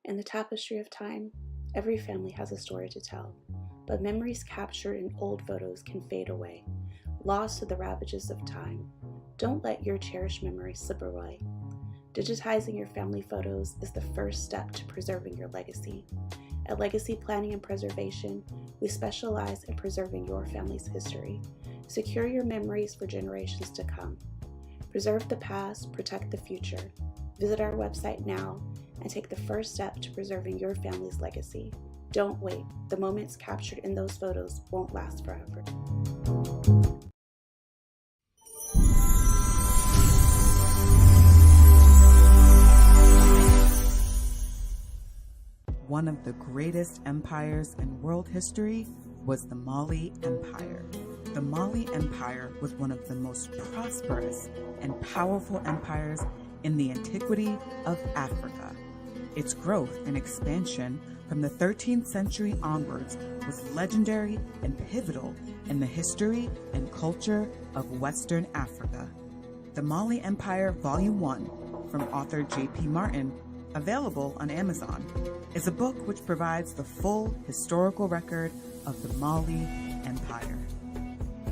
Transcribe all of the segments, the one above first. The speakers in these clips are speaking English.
In the tapestry of time, every family has a story to tell, but memories captured in old photos can fade away, lost to the ravages of time. Don't let your cherished memories slip away. Digitizing your family photos is the first step to preserving your legacy. At Legacy Planning and Preservation, we specialize in preserving your family's history. Secure your memories for generations to come. Preserve the past, protect the future. Visit our website now and take the first step to preserving your family's legacy. Don't wait. The moments captured in those photos won't last forever. One of the greatest empires in world history was the Mali Empire. The Mali Empire was one of the most prosperous and powerful empires in the antiquity of Africa. Its growth and expansion from the 13th century onwards was legendary and pivotal in the history and culture of Western Africa. The Mali Empire Volume 1 from author J.P. Martin, available on Amazon, is a book which provides the full historical record of the Mali Empire.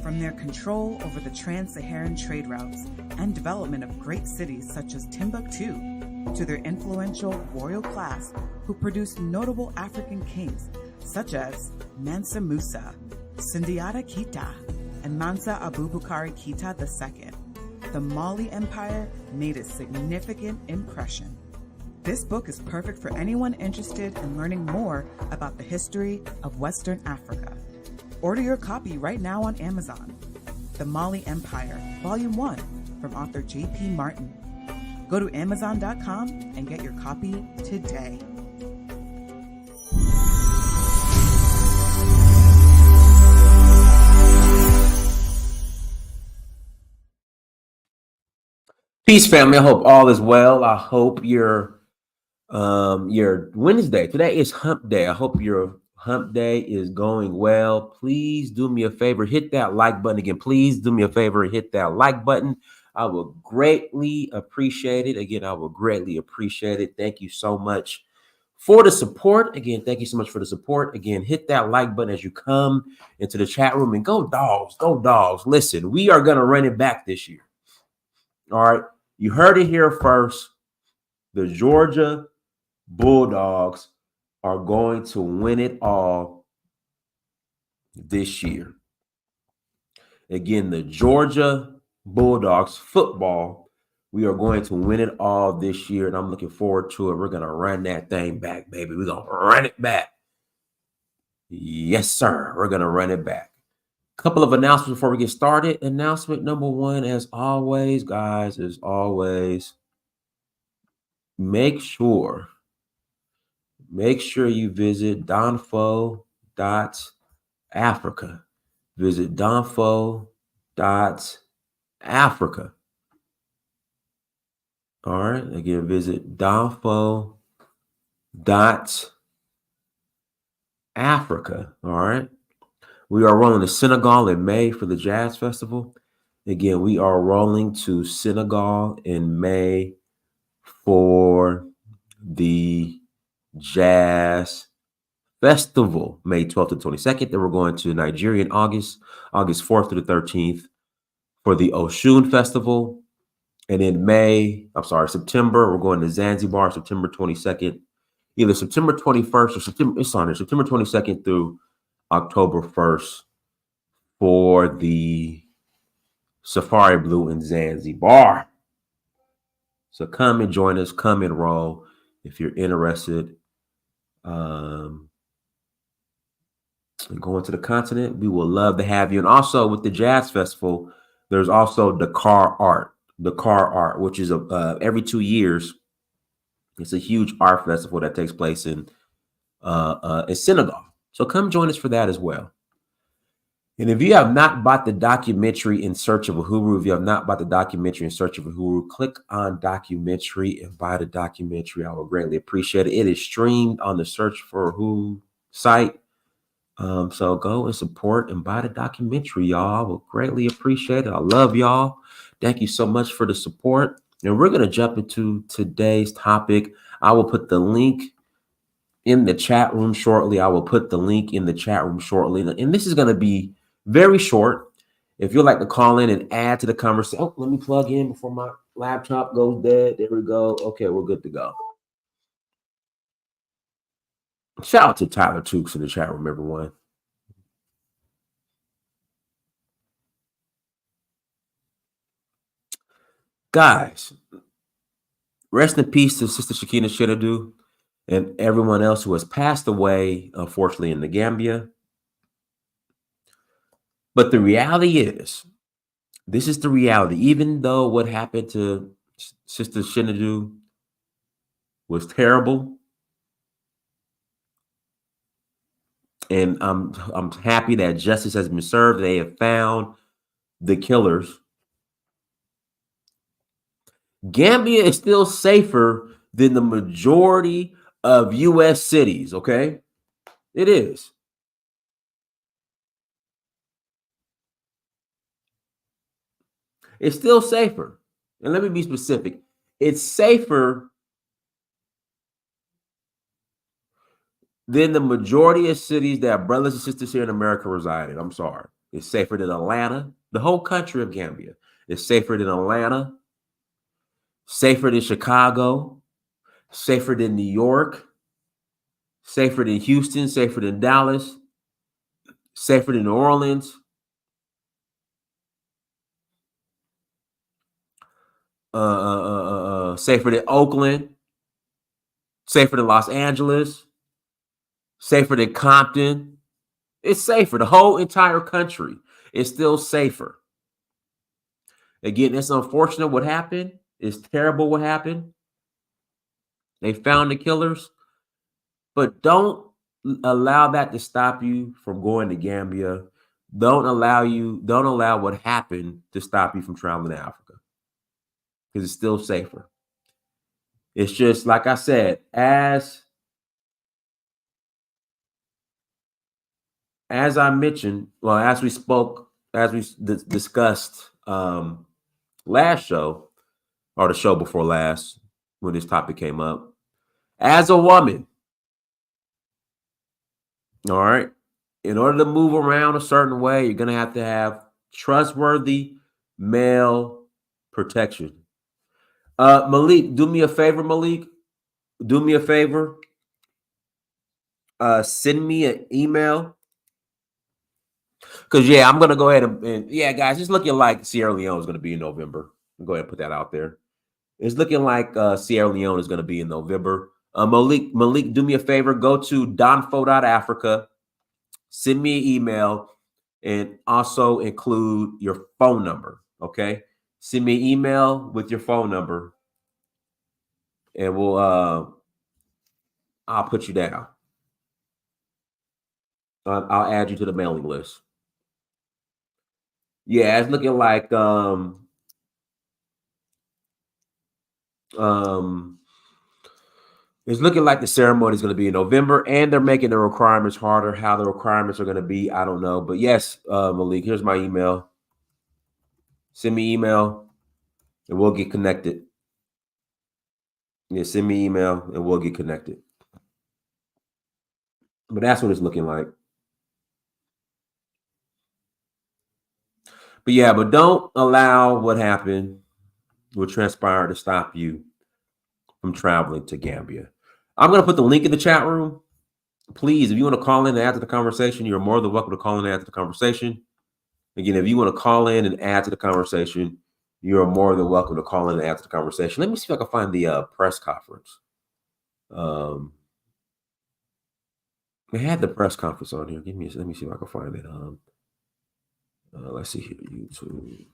From their control over the trans-Saharan trade routes and development of great cities such as Timbuktu, to their influential royal class who produced notable African kings such as Mansa Musa, Sundiata Keita, and Mansa Abubakar Keita II, the Mali Empire made a significant impression. This book is perfect for anyone interested in learning more about the history of Western Africa. Order your copy right now on Amazon. The Mali Empire, Volume 1, from author J.P. Martin. Go to Amazon.com and get your copy today. Peace, family. I hope all is well. I hope your Wednesday. Today is Hump Day. I hope your Hump Day is going well. Please do me a favor. Hit that like button again. Please do me a favor and hit that like button. I will greatly appreciate it. Again, I will greatly appreciate it. Thank you so much for the support. Again, thank you so much for the support. Again, hit that like button as you come into the chat room, and go Dogs, go Dogs. Listen, we are going to run it back this year. All right. You heard it here first. The Georgia Bulldogs are going to win it all this year. Again, the Georgia Bulldogs football, we are going to win it all this year, and I'm looking forward to it. We're going to run that thing back, baby. We're going to run it back. Yes, sir. We're going to run it back. Couple of announcements before we get started. Announcement number one, as always, guys, as always, make sure you visit donfo.africa. Visit donfo.africa. All right. Again, visit donfo.africa. All right. We are rolling to Senegal in May for the Jazz Festival. Again, we are rolling to Senegal in May for the Jazz Festival, May 12th to 22nd. Then we're going to Nigeria in August 4th to the 13th for the Oshun Festival. And in September, we're going to Zanzibar, September 22nd, either September 21st or September 22nd through October 1st for the Safari Blue in Zanzibar. So come and join us, come and roll if you're interested in going to the continent. We will love to have you. And also with the Jazz Festival, there's also Dakar Art, which is every 2 years. It's a huge art festival that takes place in Senegal. So come join us for that as well. And if you have not bought the documentary In Search of Uhuru, click on documentary and buy the documentary. I would greatly appreciate it. It is streamed on the Search for Uhuru site. So go and support and buy the documentary, y'all. I would greatly appreciate it. I love y'all. Thank you so much for the support. And we're going to jump into today's topic. I will put the link in the chat room shortly. I will put the link in the chat room shortly. And this is going to be very short. If you'd like to call in and add to the conversation. Oh, let me plug in before my laptop goes dead. There we go. Okay, we're good to go. Shout out to Tyler Tukes in the chat room, everyone. Guys, rest in peace to Sister Shakina Shidadu and everyone else who has passed away, unfortunately, in the Gambia. But the reality is, this is the reality. Even though what happened to Sister Shinadu was terrible, and I'm happy that justice has been served. They have found the killers. Gambia is still safer than the majority of U.S. cities. Okay, it is. It's still safer. And let me be specific. It's safer than the majority of cities that brothers and sisters here in America reside in. I'm sorry. It's safer than Atlanta. The whole country of Gambia is safer than Atlanta, safer than Chicago, safer than New York, safer than Houston, safer than Dallas, safer than New Orleans, safer than Oakland, safer than Los Angeles, safer than Compton. It's safer. The whole entire country is still safer. Again, it's unfortunate what happened. It's terrible what happened. They found the killers, but don't allow that to stop you from going to Gambia. Don't allow what happened to stop you from traveling to Africa, because it's still safer. It's just like I said, as I mentioned, well, as we spoke, as we discussed last show, or the show before last, when this topic came up, as a woman, all right, in order to move around a certain way, you're going to have trustworthy male protection. Malik, do me a favor, Malik. Do me a favor. Send me an email. Because, yeah, I'm going to go ahead and, yeah, guys, it's looking like Sierra Leone is going to be in November. I'll go ahead and put that out there. It's looking like Sierra Leone is going to be in November. Malik, do me a favor. Go to donfo.africa. Send me an email and also include your phone number. Okay. Send me an email with your phone number and I'll put you down. I'll add you to the mailing list. Yeah, it's looking like it's looking like the ceremony is going to be in November, and they're making the requirements harder. How the requirements are going to be, I don't know. But yes, Malik, here's my email. Send me email, and we'll get connected. Yeah, send me email, and we'll get connected. But that's what it's looking like. But yeah, but don't allow what happened, what transpired, to stop you from traveling to Gambia. I'm going to put the link in the chat room. Please, if you want to call in and add to the conversation, you're more than welcome to call in and add to the conversation. Again, if you want to call in and add to the conversation, you're more than welcome to call in and add to the conversation. Let me see if I can find the press conference. They had the press conference on here. Let me see if I can find it. Let's see here, YouTube.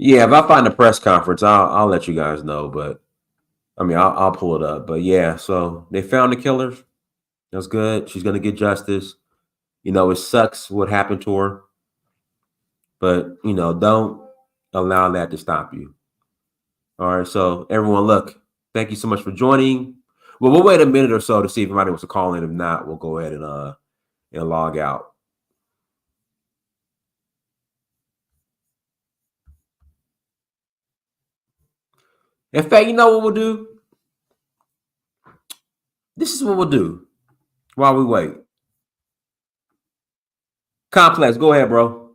Yeah, if I find the press conference, I'll let you guys know. But I mean, I'll pull it up, but yeah. So they found the killer. That's good. She's gonna get justice. You know, it sucks what happened to her, but you know, don't allow that to stop you. All right. So everyone, look, thank you so much for joining. Well, we'll wait a minute or so to see if anybody wants to call in. If not, we'll go ahead and log out. In fact, you know what we'll do? This is what we'll do while we wait. Complex, go ahead, bro.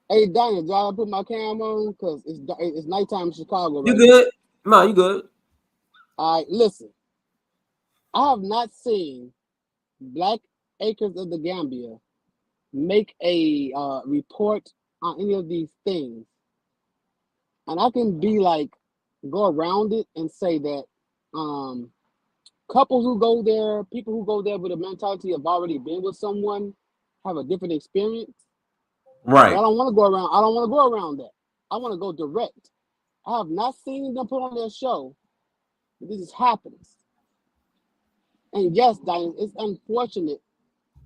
Hey, Donna, do I put my cam on? Because it's nighttime in Chicago You right now. good? No, you good. All right, listen. I have not seen Black Acres of the Gambia make a report on any of these things. And I can be like, go around it and say that couples who go there, people who go there with a mentality of already been with someone, have a different experience. Right. But I don't want to go around. I don't want to go around that. I want to go direct. I have not seen them put on their show. But this is happening. And yes, Diane, it's unfortunate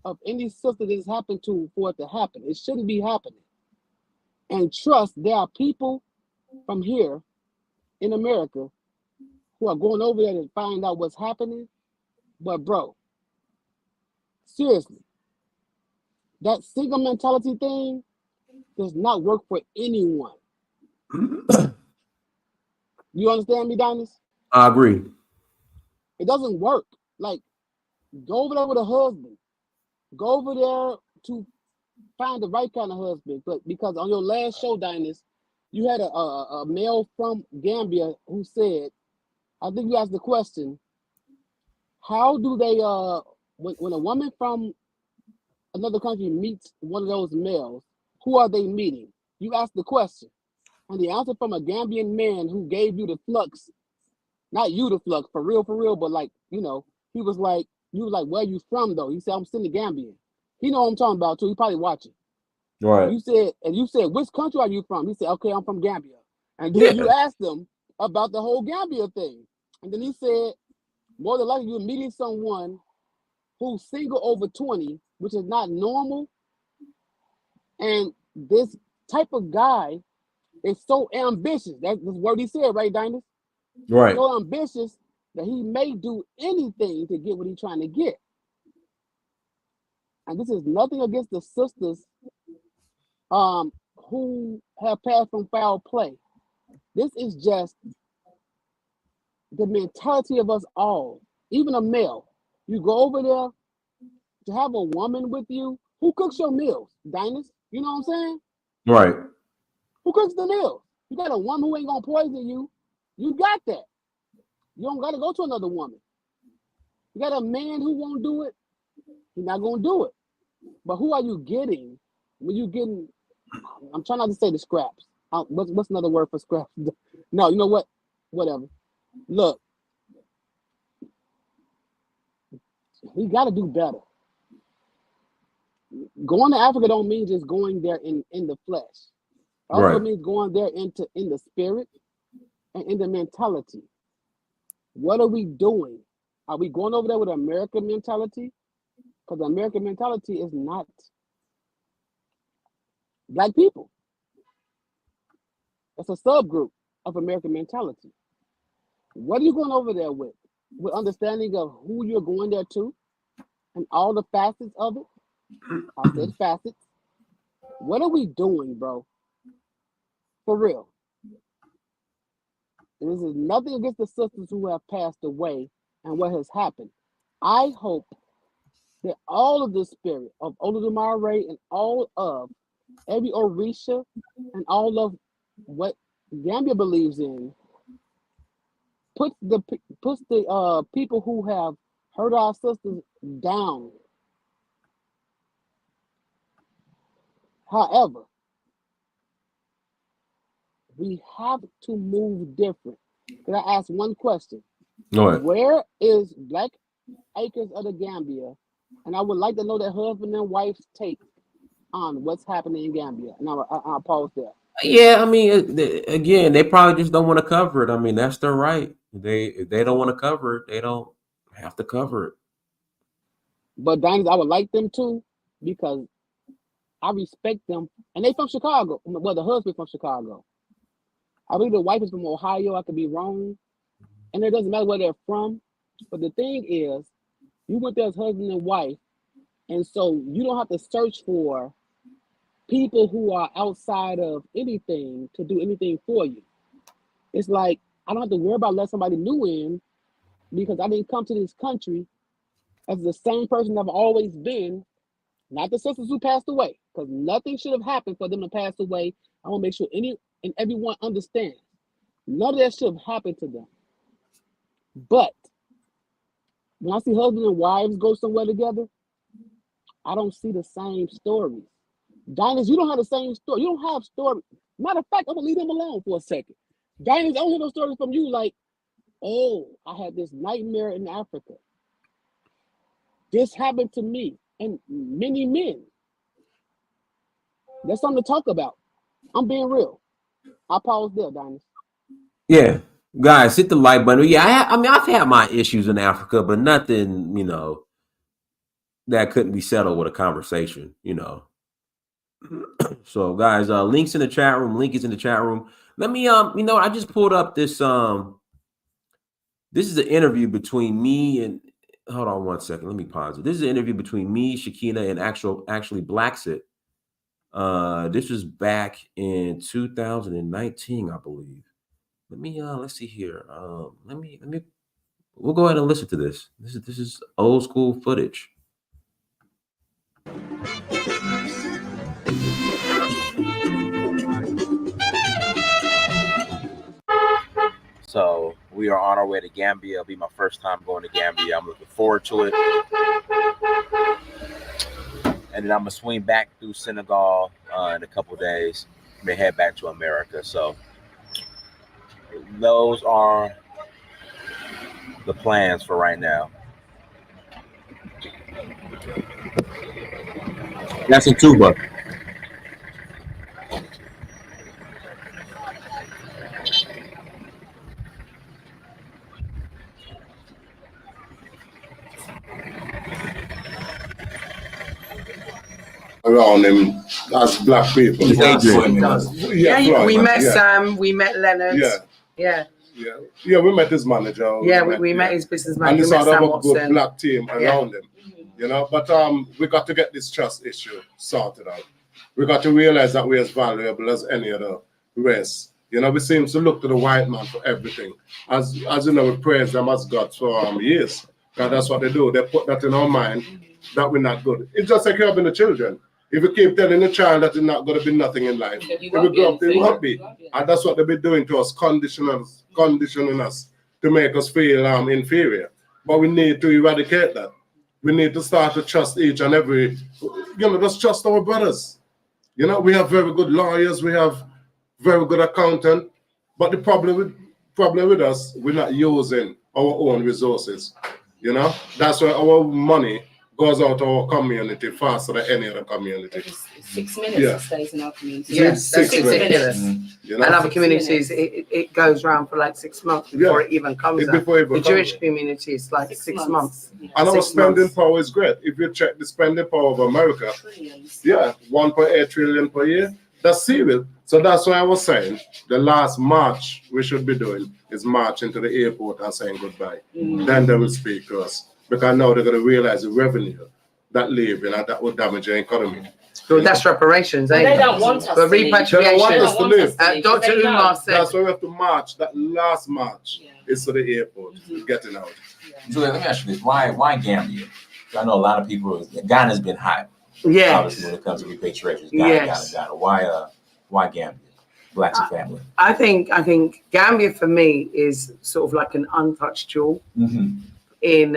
of any sister this happened to for it to happen. It shouldn't be happening. And trust, there are people from here in America who are going over there to find out what's happening. But bro, seriously, that single mentality thing does not work for anyone. You understand me, Dinas? I agree. It doesn't work. Like, go over there with a husband. Go over there to find the right kind of husband. But because on your last show, Dinas, you had a male from Gambia who said, I think you asked the question, how do they when a woman from another country meets one of those males, who are they meeting? You asked the question. And the answer from a Gambian man who gave you the flux, not you the flux, for real, but like, you know, he was like, you was like, where are you from though? He said, I'm Senegambian. He know what I'm talking about too. He probably watching. Right. You said, which country are you from? He said, okay, I'm from Gambia. And then you asked him about the whole Gambia thing. And then he said, more than likely you're meeting someone who's single over 20, which is not normal. And this type of guy is so ambitious. That's the word he said, right, Dinas? Right. So ambitious that he may do anything to get what he's trying to get. And this is nothing against the sisters who have passed from foul play. This is just the mentality of us all, even a male. You go over there to have a woman with you. Who cooks your meals, Dinas? You know what I'm saying? Right. Who cooks the meals? You got a woman who ain't gonna poison you. You got that. You don't gotta go to another woman. You got a man who won't do it. He's not gonna do it. But who are you getting when you getting? I'm trying not to say the scraps. What's another word for scraps? No, you know what? Whatever. Look, we got to do better. Going to Africa don't mean just going there in the flesh. It also means going there in the spirit and in the mentality. What are we doing? Are we going over there with American mentality? Because the American mentality is not Black people. It's a subgroup of American mentality. What are you going over there with? With understanding of who you're going there to and all the facets of it? I said facets. What are we doing, bro? For real. And this is nothing against the sisters who have passed away and what has happened. I hope that all of the spirit of Oludumare and all of every Orisha and all of what Gambia believes in puts the people who have hurt our sisters down. However, we have to move different. Can I ask one question? Where is Black Acres of the Gambia? And I would like to know that husband and wife's take on what's happening in Gambia. And I'll pause there. Yeah, I mean, again, they probably just don't want to cover it. I mean, that's their right. If they don't want to cover it, they don't have to cover it. But Diners, I would like them too because I respect them, and they from Chicago. Well, the husband from Chicago. I believe the wife is from Ohio. I could be wrong, and it doesn't matter where they're from. But the thing is, you went there as husband and wife, and so you don't have to search for people who are outside of anything to do anything for you. It's like I don't have to worry about letting somebody new in because I didn't come to this country as the same person I've always been. Not the sisters who passed away, because nothing should have happened for them to pass away. I want to make sure any and everyone understands. None of that should have happened to them. But when I see husbands and wives go somewhere together, I don't see the same stories. Diners, you don't have the same story. You don't have stories. Matter of fact, I'm gonna leave them alone for a second. Diners, I don't hear no stories from you like, oh, I had this nightmare in Africa. This happened to me and many men. That's something to talk about. I'm being real. I pause there, Diners. Yeah, guys, hit the like button. Yeah, I mean, I've had my issues in Africa, but nothing, that couldn't be settled with a conversation. So, guys, links in the chat room. Link is in the chat room. Let me, I just pulled up this. This is an interview between me and. Hold on one second. Let me pause it. This is an interview between me, Shakina, and actually Blacksit. This was back in 2019, I believe. Let's see here. We'll go ahead and listen to this. This is old school footage. So we are on our way to Gambia. It'll be my first time going to Gambia. I'm looking forward to it. And then I'm gonna swing back through Senegal in a couple days. May head back to America. So those are the plans for right now. That's in Tuba. Around them as black people. Yeah, we met Sam, we met Leonard. Yeah, we met his manager. We met his business manager. And this sort Sam of a Watson. good black team around them. But we got to get this trust issue sorted out. We got to realize that we're as valuable as any other race. We seem to look to the white man for everything. As you know, we praise them as gods for years. Because that's what they do. They put that in our mind that we're not good. It's just like having the children. If you keep telling the child that you're not going to be nothing in life, if you grow up, they won't be. And that's what they've been doing to us, conditioning us to make us feel inferior. But we need to eradicate that. We need to start to trust each and every, just trust our brothers. We have very good lawyers, we have very good accountant, but the problem with us, we're not using our own resources. That's why our money goes out to our community faster than any other community. 6 minutes it stays in our community. Yes, 6 minutes. Mm-hmm. And other communities, it goes around for like 6 months before it even comes out. The Jewish community is like 6 months. And our spending power is great. If you check the spending power of America, 1.8 trillion per year, that's serious. So that's why I was saying the last march we should be doing is march into the airport and saying goodbye. Then they will speak to us. Because now they're going to realize the revenue that leave and that will damage the economy. So that's reparations, They don't want us but to leave. repatriation. They don't want us to leave. Dr. Umar said. That's why we have to march. That last march is to the airport, getting out. Julia, let me ask you this: Why Gambia? I know a lot of people. Ghana's been hot. Yeah. Obviously, when it comes to repatriation, Ghana. Why Gambia? Blacks and family. I think Gambia for me is sort of like an untouched jewel. In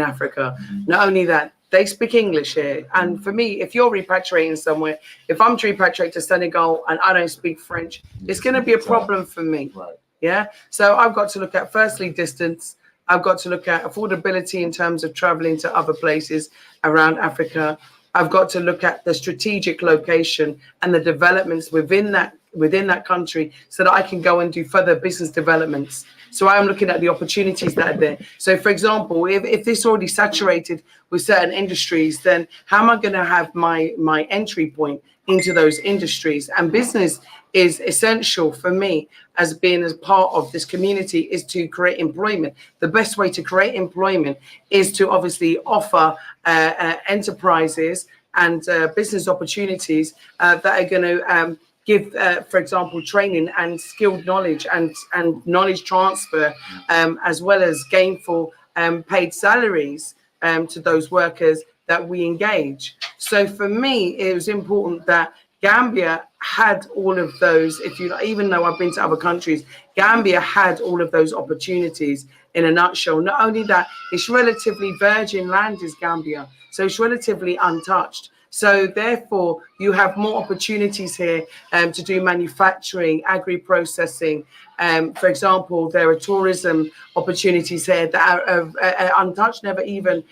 Africa. Not only that, they speak English here. And for me, if you're repatriating somewhere, if I'm to repatriate to Senegal and I don't speak French, it's going to be a problem for me. Right. Yeah. So I've got to look at, firstly, distance. I've got to look at affordability in terms of traveling to other places around Africa. I've got to look at the strategic location and the developments within that country so that I can go and do further business developments. So I'm looking at the opportunities that are there. So for example, if this already saturated with certain industries, then how am I going to have my entry point into those industries? And business is essential for me as being as part of this community is to create employment. The best way to create employment is to obviously offer enterprises and business opportunities that are going to give, for example, training and skilled knowledge and knowledge transfer, as well as gainful paid salaries to those workers that we engage. So for me, it was important that Gambia had all of those, even though I've been to other countries, Gambia had all of those opportunities in a nutshell. Not only that, it's relatively virgin land is Gambia, so it's relatively untouched. So therefore, you have more opportunities here to do manufacturing, agri-processing. For example, there are tourism opportunities here that are untouched, never even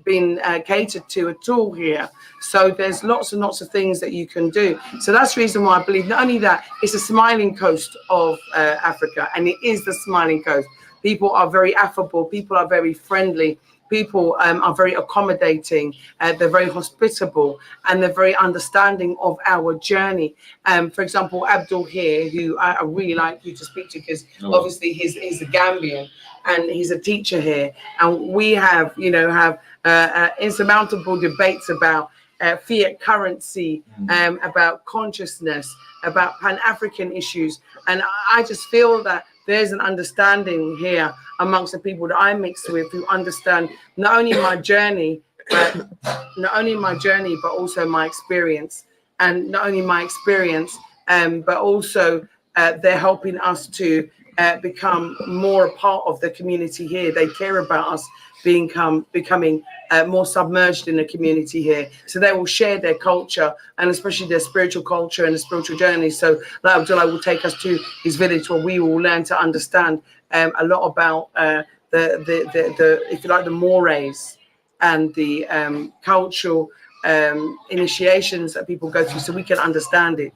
been catered to at all here. So there's lots and lots of things that you can do. So that's the reason why I believe not only that, it's a smiling coast of Africa, and it is the smiling coast. People are very affable, people are very friendly. People are very accommodating, they're very hospitable, and they're very understanding of our journey. For example, Abdul here, who I really like you to speak to, because obviously he's a Gambian and he's a teacher here. And we have insurmountable debates about fiat currency, about consciousness, about Pan-African issues. And I just feel that there's an understanding here amongst the people that I mix with who understand not only my journey, but also my experience. And not only my experience, but also they're helping us to become more a part of the community here. They care about us becoming more submerged in the community here. So they will share their culture, and especially their spiritual culture and the spiritual journey. So like Abdullah will take us to his village where we will learn to understand a lot about the if you like, the mores and the cultural initiations that people go through, so we can understand it.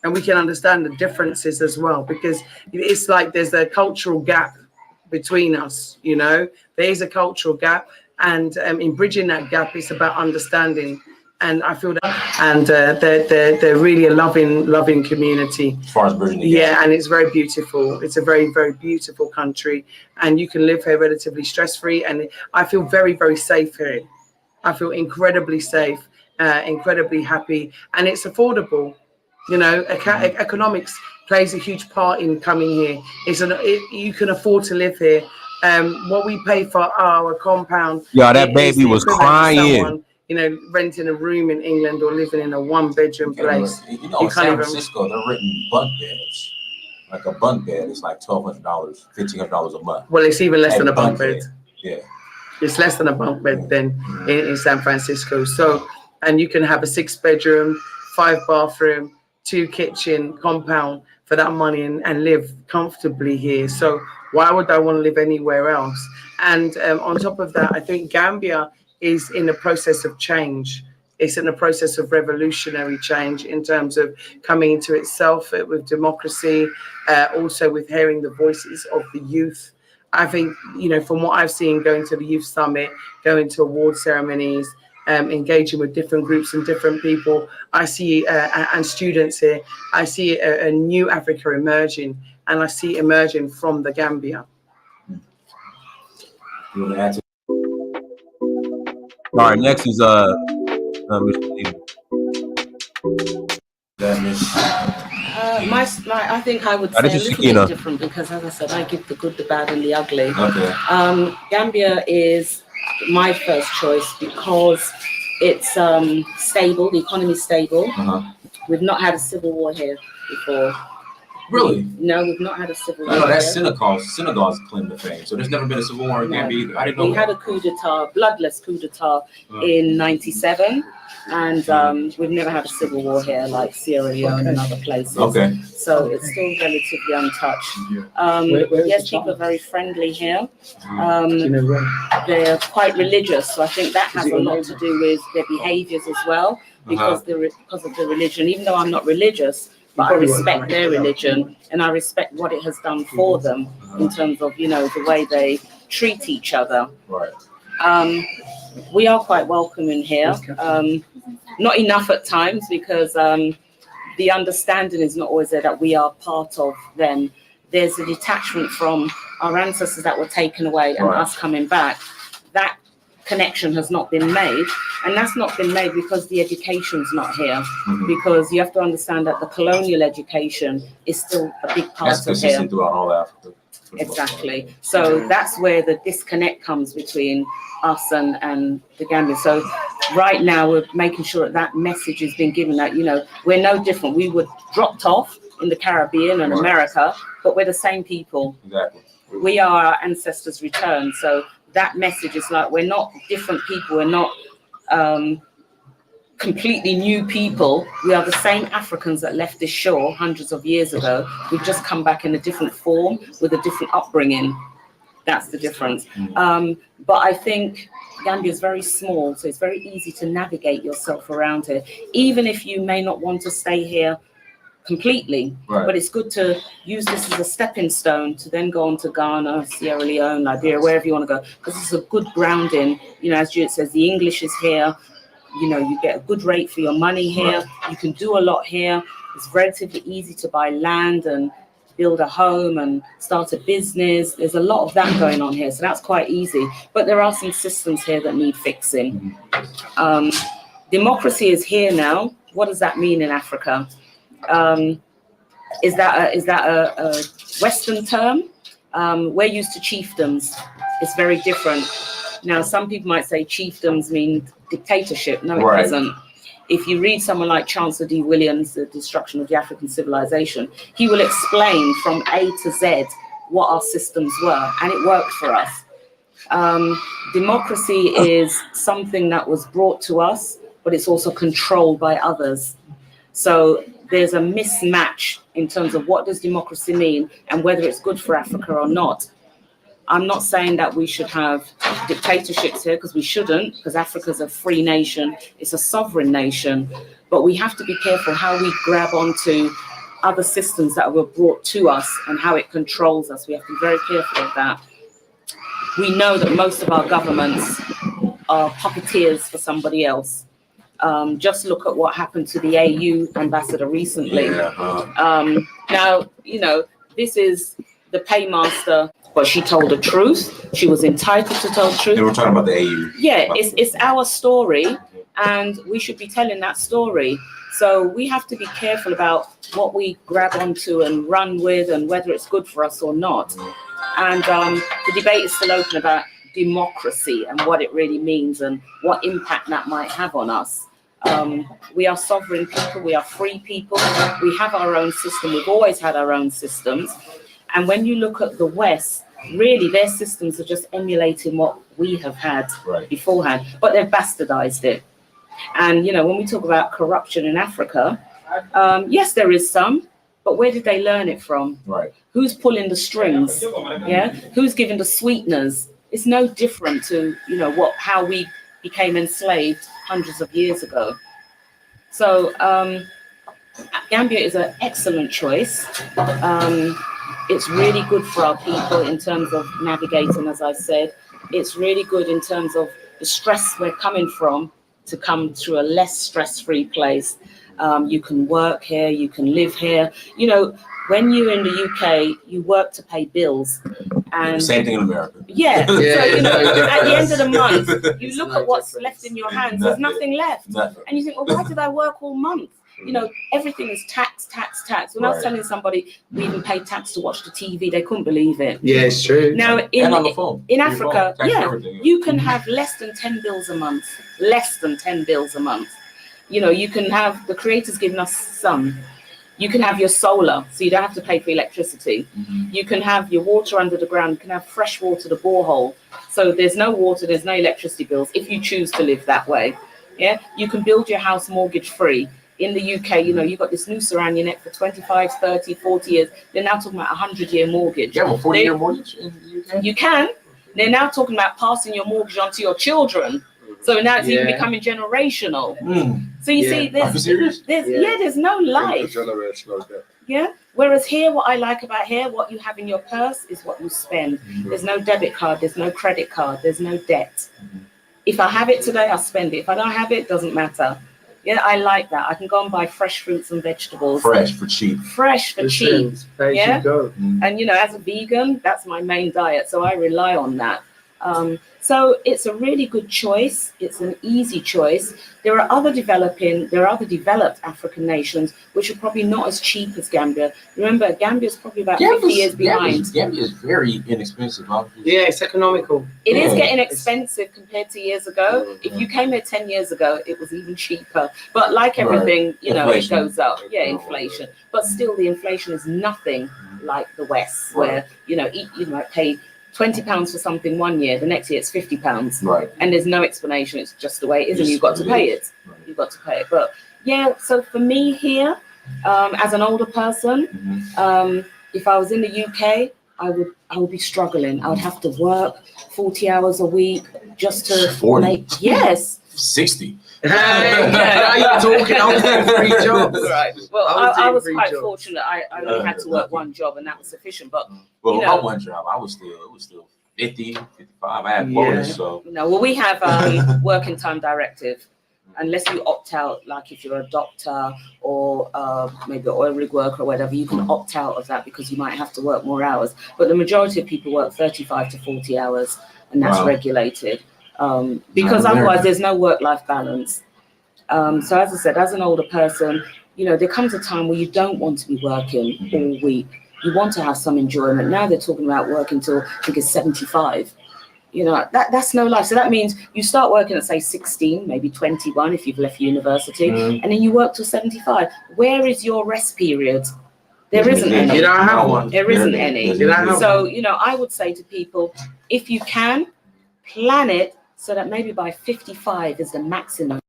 And we can understand the differences as well, because it's like there's a cultural gap between us, there is a cultural gap, and in bridging that gap, it's about understanding. And I feel that, and they're really a loving community. As far as bridging the gap. And it's very beautiful. It's a very, very beautiful country, and you can live here relatively stress-free. And I feel very, very safe here. I feel incredibly safe, incredibly happy, and it's affordable. Economics plays a huge part in coming here. You can afford to live here. What we pay for our compound. Yeah, that baby was crying. Renting a room in England or living in a one-bedroom place. In San Francisco, they're renting bunk beds. Like a bunk bed is like $1,200, $1,500 a month. Well, it's even less than a bunk bed. Yeah. It's less than a bunk bed than in San Francisco. So, and you can have a 6-bedroom, 5-bathroom, 2-kitchen compound for that money and live comfortably here. So why would I want to live anywhere else? And on top of that, I think Gambia is in a process of change. It's in a process of revolutionary change in terms of coming into itself with democracy, also with hearing the voices of the youth. I think, from what I've seen going to the youth summit, going to award ceremonies, engaging with different groups and different people, I see, and students here, I see a new Africa emerging, and I see it emerging from the Gambia. You want to answer? All right, next is I think I would say a little bit different, because as I said, I give the good, the bad, and the ugly. Okay. Gambia is my first choice because it's stable, the economy is stable. We've not had a civil war here before. Really? No, we've not had a civil war. I know that's here. Senegal's claim to fame. So there's never been a civil war in No. Gambia either. I didn't know We that. had a coup d'etat, bloodless coup d'etat in '97, and we've never had a civil war here like Sierra Leone and other places. Okay. So it's still relatively untouched. Where is Yes, the people are child? very friendly here. Do you know where? They're quite religious, so I think that has it a your lot to do with their behaviors as well, because because of the religion. Even though I'm not religious, but I respect their religion and I respect what it has done for them in terms of, you know, the way they treat each other. Right. We are quite welcoming here. Not enough at times because the understanding is not always there that we are part of them. There's a detachment from our ancestors that were taken away and us coming back. That connection has not been made, and that's not been made because the education's not here. Because you have to understand that the colonial education is still a big part That's of here. consistent throughout all Africa. Exactly. So that's where the disconnect comes between us and the Gambia. So right now we're making sure that message has been given, that, you know, we're no different. We were dropped off in the Caribbean and America, but we're the same people. Exactly. We are our ancestors' return. So that message is like, we're not different people. We're not completely new people. We are the same Africans that left this shore hundreds of years ago. We've just come back in a different form with a different upbringing. That's the difference. But I think Gambia is very small, so it's very easy to navigate yourself around here, even if you may not want to stay here completely. But it's good to use this as a stepping stone to then go on to Ghana, Sierra Leone, Liberia, wherever you want to go, because it's a good grounding. You know, as Judith says, the English is here. You know, you get a good rate for your money here. You can do a lot here. It's relatively easy to buy land and build a home and start a business. There's a lot of that going on here, so that's quite easy. But there are some systems here that need fixing. Democracy is here now. What does that mean in Africa? Is that a Western term? We're used to chiefdoms. It's very different. Now, some people might say chiefdoms mean dictatorship. No, it doesn't. If you read someone like Chancellor D. Williams, The Destruction of the African Civilization, he will explain from A to Z what our systems were, and it worked for us. Democracy is something that was brought to us, but it's also controlled by others. So there's a mismatch in terms of what does democracy mean and whether it's good for Africa or not. I'm not saying that we should have dictatorships here, because we shouldn't, because Africa's a free nation, it's a sovereign nation, but we have to be careful how we grab onto other systems that were brought to us and how it controls us. We have to be very careful of that. We know that most of our governments are puppeteers for somebody else. Just look at what happened to the AU ambassador recently. Now, you know, this is the paymaster, but she told the truth. She was entitled to tell the truth. They were talking about the AU. Yeah, it's our story, and we should be telling that story. So we have to be careful about what we grab onto and run with, and whether it's good for us or not. And the debate is still open about democracy and what it really means and what impact that might have on us. We are sovereign people. We are free people. We have our own system. We've always had our own systems. And when you look at the West, really their systems are just emulating what we have had beforehand, but they've bastardized it. And, you know, when we talk about corruption in Africa, yes, there is some, but where did they learn it from? Who's pulling the strings? Yeah, who's giving the sweeteners? It's no different to, you know, how we became enslaved hundreds of years ago. So Gambia is an excellent choice. It's really good for our people in terms of navigating, as I said. It's really good in terms of the stress we're coming from to come to a less stress-free place. You can work here, you can live here. You know, when you're in the UK, you work to pay bills. And same thing in America. Yeah. So, you know, at the end of the month, you look at what's left in your hands. There's nothing left. And you think, well, why did I work all month? You know, everything is tax, tax, tax. When I was telling somebody we even paid tax to watch the TV, they couldn't believe it. Yeah, it's true. Now, and on the phone. In Africa, you can have less than 10 bills a month. Less than 10 bills a month. You know, you can have, the creator's given us some. You can have your solar, so you don't have to pay for electricity. You can have your water under the ground. You can have fresh water, the borehole. So there's no water, there's no electricity bills if you choose to live that way. Yeah, you can build your house mortgage free. In the UK, you know, you've got this noose around your neck for 25, 30, 40 years. They're now talking about a 100-year mortgage. You have a 40-year mortgage in the UK? You can. They're now talking about passing your mortgage on to your children. So now it's even becoming generational. So you see, there's no life. Yeah. Whereas here, what I like about here, what you have in your purse is what you spend. There's no debit card, there's no credit card, there's no debt. If I have it today, I'll spend it. If I don't have it, doesn't matter. Yeah, I like that. I can go and buy fresh fruits and vegetables. Fresh for cheap. Fresh for cheap. Yeah. You go. And you know, as a vegan, that's my main diet, so I rely on that. So it's a really good choice. It's an easy choice. There are other developed African nations which are probably not as cheap as Gambia. Remember, Gambia is probably about 50 years behind. Gambia is very inexpensive. Yeah, it's economical. It is getting expensive compared to years ago. If you came here 10 years ago, it was even cheaper. But like everything, you know, Inflation. it goes up. Yeah, inflation. But still, the inflation is nothing like the West, where, you know, you might pay £20 for something one year, the next year it's £50. Right. And there's no explanation. It's just the way it is, and you've got to pay it. You've got to pay it. But yeah, so for me here, as an older person, if I was in the UK, I would be struggling. I would have to work 40 hours a week just to 40? make 60. How you talking? I was doing 3 jobs. Right. Well, I was quite fortunate. I only had to work 1 job, and that was sufficient. But well, my 1 job, it was still 50, 55. I had bonus, so. No, well, we have working time directive. Unless you opt out, like if you're a doctor or maybe an oil rig worker or whatever, you can opt out of that because you might have to work more hours. But the majority of people work 35 to 40 hours, and that's regulated. Because otherwise there's no work-life balance. So as I said, as an older person, you know, there comes a time where you don't want to be working all week. You want to have some enjoyment. Now they're talking about working till I think it's 75. You know, that's no life. So that means you start working at say 16, maybe 21 if you've left university, and then you work till 75. Where is your rest period? There isn't any. You don't have one. There isn't any. So, you know, I would say to people, if you can, plan it so that maybe by 55 is the maximum.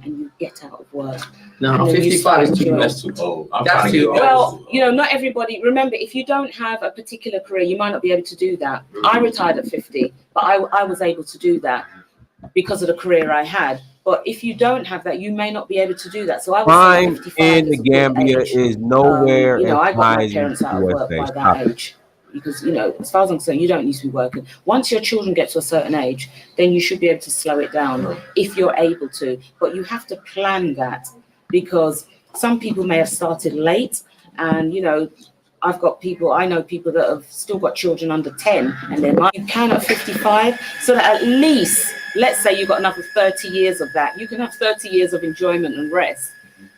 And you get out of work. No, 55 is too much. That's too old. That's too old. Well, you know, not everybody. Remember, if you don't have a particular career, you might not be able to do that. I retired at 50, but I was able to do that because of the career I had. But if you don't have that, you may not be able to do that. So I was Crime in the Gambia is nowhere you know, I got my as high parents as out of work by that age. Because, you know, as far as I'm concerned, you don't need to be working. Once your children get to a certain age, then you should be able to slow it down if you're able to. But you have to plan that, because some people may have started late. And, you know, I know people that have still got children under 10, and you can at 55, so that at least, let's say you've got another 30 years of that. You can have 30 years of enjoyment and rest.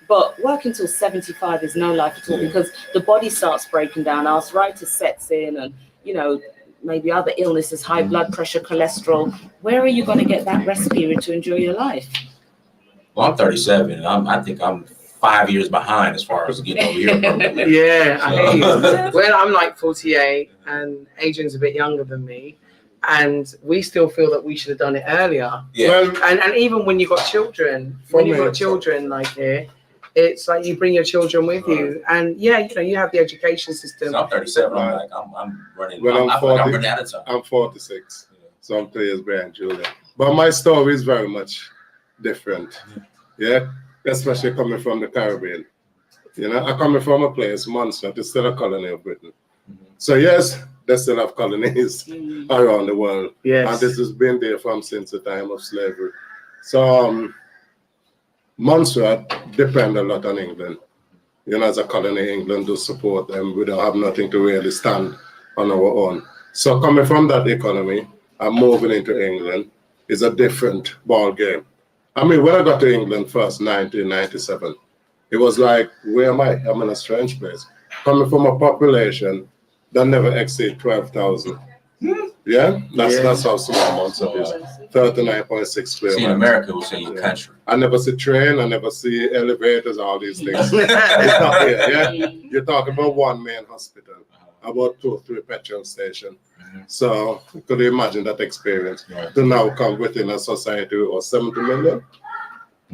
But working till 75 is no life at all, because the body starts breaking down, arthritis sets in, and, you know, maybe other illnesses, high blood pressure, cholesterol. Where are you going to get that rest period to enjoy your life? Well, I'm 37. I think I'm 5 years behind as far as getting over here. Yeah, I hear you. Well, I'm like 48, and Adrian's a bit younger than me. And we still feel that we should have done it earlier. Yeah. And even when you've got children, like here, it's like you bring your children with you, and yeah, you know, you have the education system. So I'm 37. I'm running. Well, I'm running out of time. I'm 46, so I'm 3 years behind Julia. But my story is very much different. Yeah, especially coming from the Caribbean. You know, I'm coming from a place, Munster, it's still a colony of Britain. So yes, they still have colonies around the world. Yes. And this has been there since the time of slavery. So Munster depend a lot on England. You know, as a colony, England do support them. We don't have nothing to really stand on our own. So coming from that economy and moving into England is a different ball game. I mean, when I got to England first, 1997, it was like, where am I? I'm in a strange place. Coming from a population that never exceed 12,000. You Yeah, that's how small Monster is. 39.6 square See, in miles. America, we'll say you Yeah. country. I never see train, I never see elevators, all these things. It's not here, yeah? You're talking about one main hospital, about 2 or 3 petrol stations. So, could you imagine that experience? Right. To now come within a society of 70 million?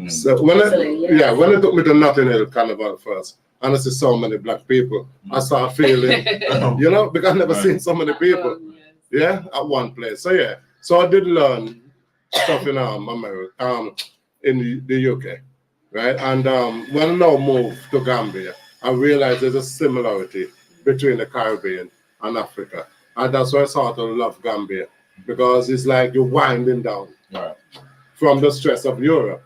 So when when it took me to Notting Hill Carnival first, and I see so many black people, I start feeling, you know, because I've never seen so many people, yeah, at one place. So yeah, so I did learn stuff in America, in the UK, right? And when I now moved to Gambia, I realized there's a similarity between the Caribbean and Africa, and that's why I sort of love Gambia, because it's like you're winding down from the stress of Europe.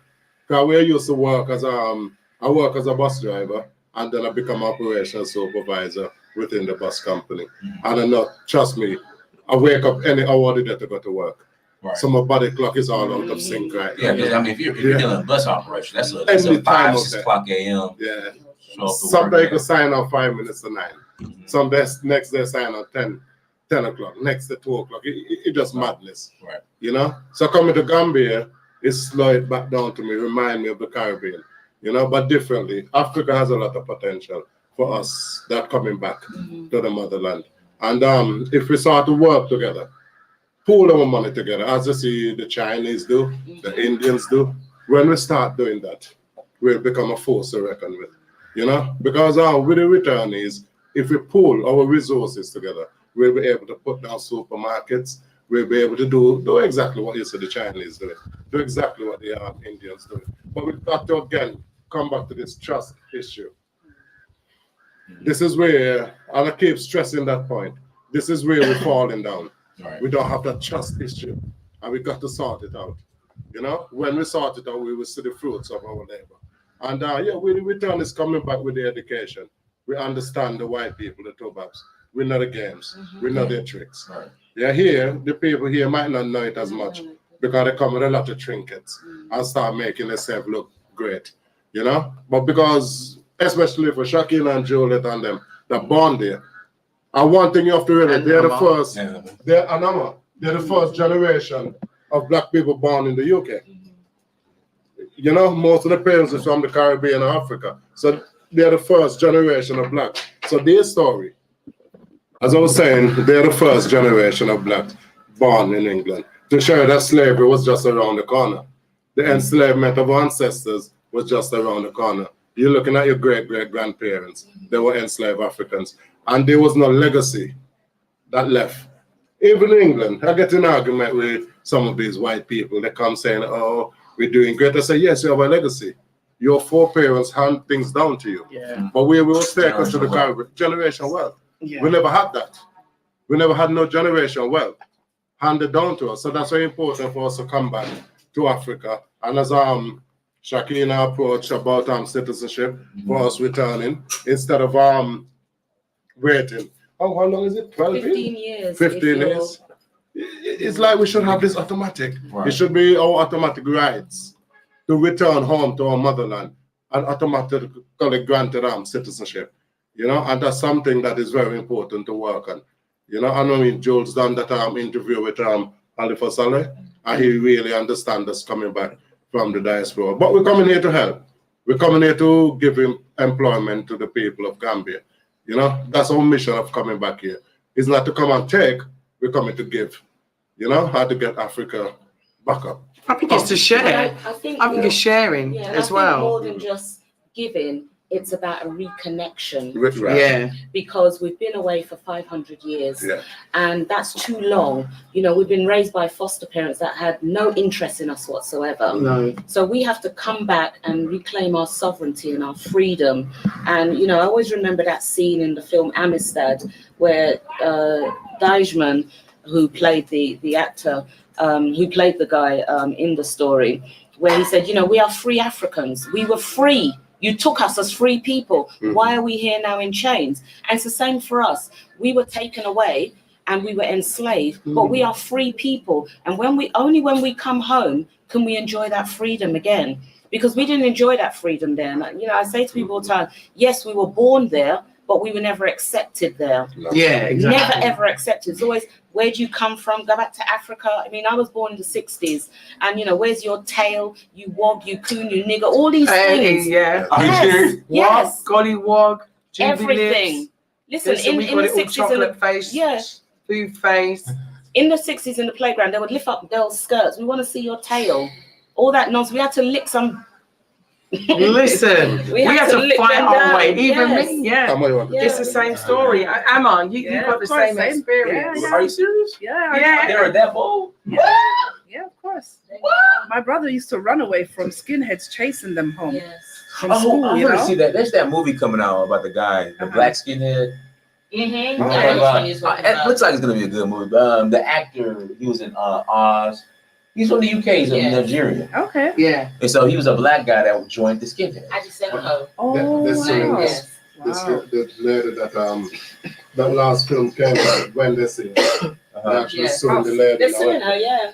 Because we used to work as I work as a bus driver, and then I become operational supervisor within the bus company. And I know, trust me, I wake up any hour of the day to go to work. Right. So my body clock is all out of sync, right? Yeah, because I mean, if you're doing bus operation, that's a 5, 6 o'clock a.m. Yeah. Some day you can sign on 5 minutes to 9. Some days, next day sign on 10 o'clock. Next day 2 o'clock. It just madness. Right. You know? So coming to Gambia, it slowed it back down to me, remind me of the Caribbean, you know, but differently. Africa has a lot of potential for us that coming back to the motherland. And if we start to work together, pool our money together, as you see the Chinese do, the Indians do, when we start doing that, we'll become a force to reckon with, you know, because with the returnees, if we pool our resources together, we'll be able to put down supermarkets. We'll be able to do exactly what you said the Chinese doing, do exactly what the Indians doing. But we've got to, again, come back to this trust issue. This is where, and I keep stressing that point, this is where we're falling down. Right. We don't have that trust issue, and we got to sort it out. You know, when we sort it out, we will see the fruits of our labor. And the return is coming back with the education. We understand the white people, the Tobabs. We know the games. We know their tricks. Right. Yeah, here, the people here might not know it as much because they come with a lot of trinkets and start making themselves look great, you know? But because, especially for Shakina and Juliet and them, they're born there. And one thing you have to realize, they're the first generation of black people born in the UK. You know, most of the parents are from the Caribbean and Africa. So they're the first generation of black. So their story, as I was saying, they're the first generation of blacks born in England to show that slavery was just around the corner. The enslavement of our ancestors was just around the corner. You're looking at your great-great-grandparents. They were enslaved Africans. And there was no legacy that left. Even in England, I get in an argument with some of these white people. They come saying, oh, we're doing great. I say, yes, you have a legacy. Your foreparents hand things down to you. Yeah. But we will stay close to the Caribbean. Generation wealth. Yeah. We never had that. We never had no generation wealth handed down to us. So that's very important for us to come back to Africa. And as Shakina approached about citizenship for us returning, instead of waiting. How long is it? 12 15 years. 15 years. It's like we should have this automatic. Right. It should be our automatic rights to return home to our motherland and automatically granted citizenship. You know, and that's something that is very important to work on. You know, I know Joel's done that interview with Alifa Saleh, and he really understands us coming back from the diaspora. But we're coming here to help. We're coming here to give him employment to the people of Gambia. You know, that's our mission of coming back here. It's not to come and take, we're coming to give. You know, how to get Africa back up. I think it's to share. I think it's sharing as well. More than just giving, it's about a reconnection. Yeah. Because we've been away for 500 years and that's too long. You know, we've been raised by foster parents that had no interest in us whatsoever. No. So we have to come back and reclaim our sovereignty and our freedom. And, you know, I always remember that scene in the film Amistad where Dijman, who played the actor, who played the guy in the story, where he said, you know, we are free Africans. We were free. You took us as free people. Why are we here now in chains? And it's the same for us. We were taken away and we were enslaved, but we are free people. And when we come home, can we enjoy that freedom again? Because we didn't enjoy that freedom then. You know, I say to people all the time, yes, we were born there, but we were never accepted there. Yeah, exactly. Never ever accepted. It's always, where do you come from? Go back to Africa. I mean, I was born in the 60s, and you know, where's your tail? You wog, you coon, you nigger, all these things. Yeah. Yes, yes. Golly wog, Everything. Listen, in the 60s, chocolate face, food face. In the 60s, in the playground, they would lift up girls' skirts. We want to see your tail. All that nonsense. We had to lick some. Listen, we had to fight our way. Even me, it's the same story. Emma, you got the same experience. Yeah. Are you serious? Yeah. They were that bold? Yeah, of course. My brother used to run away from skinheads chasing them home. Yes. From school, I you want to know? see that. There's that movie coming out about the guy, the black skinhead. Mm-hmm. It looks like it's gonna be a good movie. The actor, he was in Oz. He's from the UK. He's in Nigeria. Okay. Yeah. And so he was a black guy that joined the skinhead. I just said hello. Oh, This wow. Yes. the lady that last film came out, when they see they actually suing the lady. They're suing her, Yeah,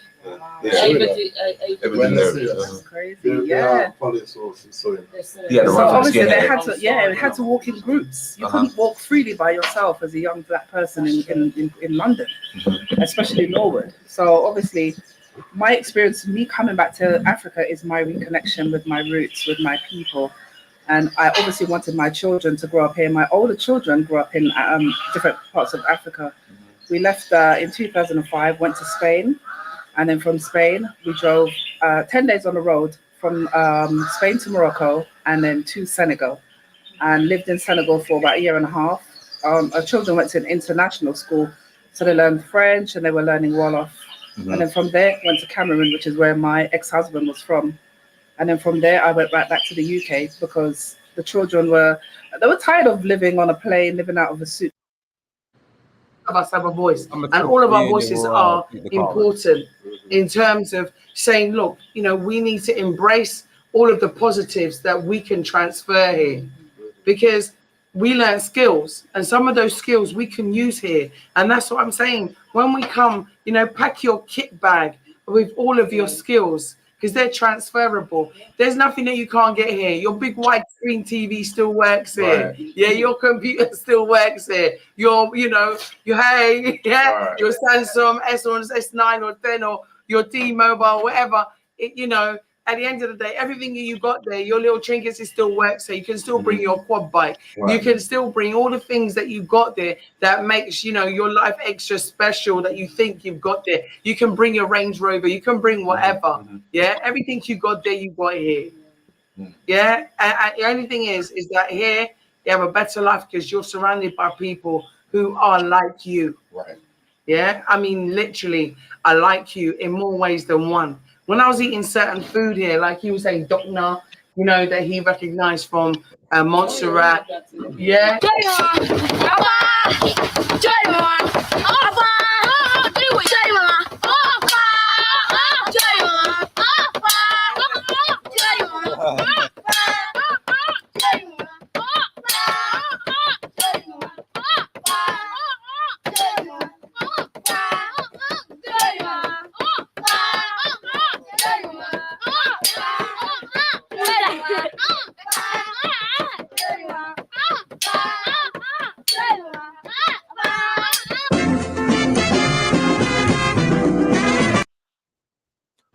Everything there. That's crazy. the Yeah. police was suing. Yeah, the So run from obviously they skinhead. had to, it had to walk in groups. You couldn't walk freely by yourself as a young black person in London, especially Norwood. So obviously, my experience, me coming back to Africa, is my reconnection with my roots, with my people. And I obviously wanted my children to grow up here. My older children grew up in different parts of Africa. We left in 2005, went to Spain. And then from Spain, we drove 10 days on the road from Spain to Morocco and then to Senegal, and lived in Senegal for about a year and a half. Our children went to an international school, so they learned French and they were learning Wolof. And then from there, went to Cameroon, which is where my ex-husband was from. And then from there, I went right back to the UK because the children were tired of living on a plane, living out of a suit. Of us have a voice, and all of our voices are important in terms of saying, look, you know, we need to embrace all of the positives that we can transfer here, because we learn skills, and some of those skills we can use here. And that's what I'm saying. When we come, you know, pack your kit bag with all of your skills, because they're transferable. There's nothing that you can't get here. Your big white screen TV still works here. Right. Yeah, your computer still works here. Your, you know, your your Samsung S1, S9 or 10 or your T-Mobile, whatever. You know, at the end of the day, everything you got there, your little trinkets, it still works. So you can still bring your quad bike. Right. You can still bring all the things that you got there that makes, you know, your life extra special that you think you've got there. You can bring your Range Rover. You can bring whatever. Yeah, everything you got there, you got here. Yeah, and the only thing is that here you have a better life because you're surrounded by people who are like you. Right. Yeah, I mean, literally, I like you in more ways than one. When I was eating certain food here, like he was saying, Dokna, you know, that he recognized from Montserrat. Yeah.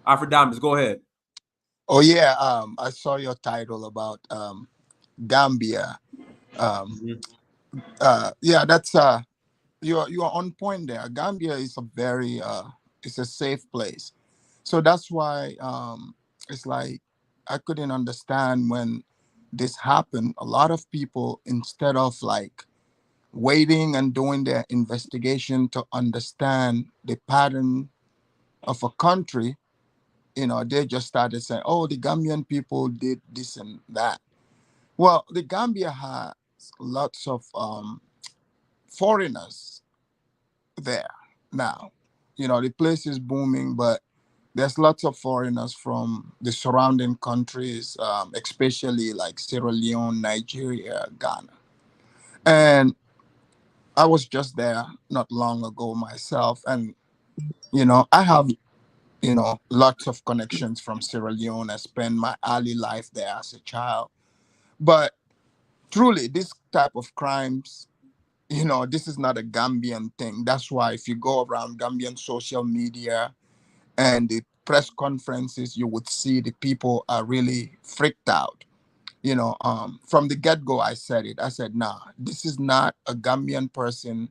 Amirdynast, go ahead. Oh yeah, I saw your title about Gambia. Yeah, that's you're on point there. Gambia is a very it's a safe place, so that's why it's like I couldn't understand when this happened. A lot of people, instead of like waiting and doing their investigation to understand the pattern of a country, you know, they just started saying, oh, the Gambian people did this and that. Well, the Gambia has lots of foreigners there now. You know, the place is booming, but there's lots of foreigners from the surrounding countries, especially like Sierra Leone, Nigeria, Ghana. And I was just there not long ago myself. And, you know, I have, you know, lots of connections from Sierra Leone. I spent my early life there as a child. But truly, this type of crimes, this is not a Gambian thing. That's why if you go around Gambian social media and the press conferences, you would see the people are really freaked out. From the get-go, I said it. I said, nah, this is not a Gambian person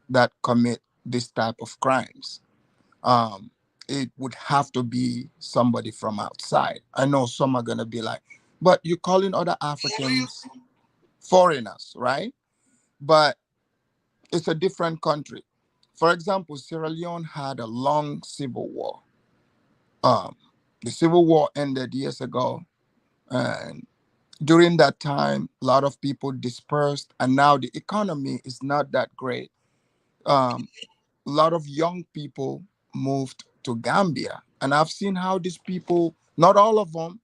that commit this type of crimes. It would have to be somebody from outside. I know some are gonna be like, but you're calling other Africans foreigners, right? But it's a different country. For example, Sierra Leone had a long civil war. Um, the civil war ended years ago, and during that time, a lot of people dispersed, and now the economy is not that great. Um, a lot of young people moved to Gambia, and I've seen how these people, not all of them,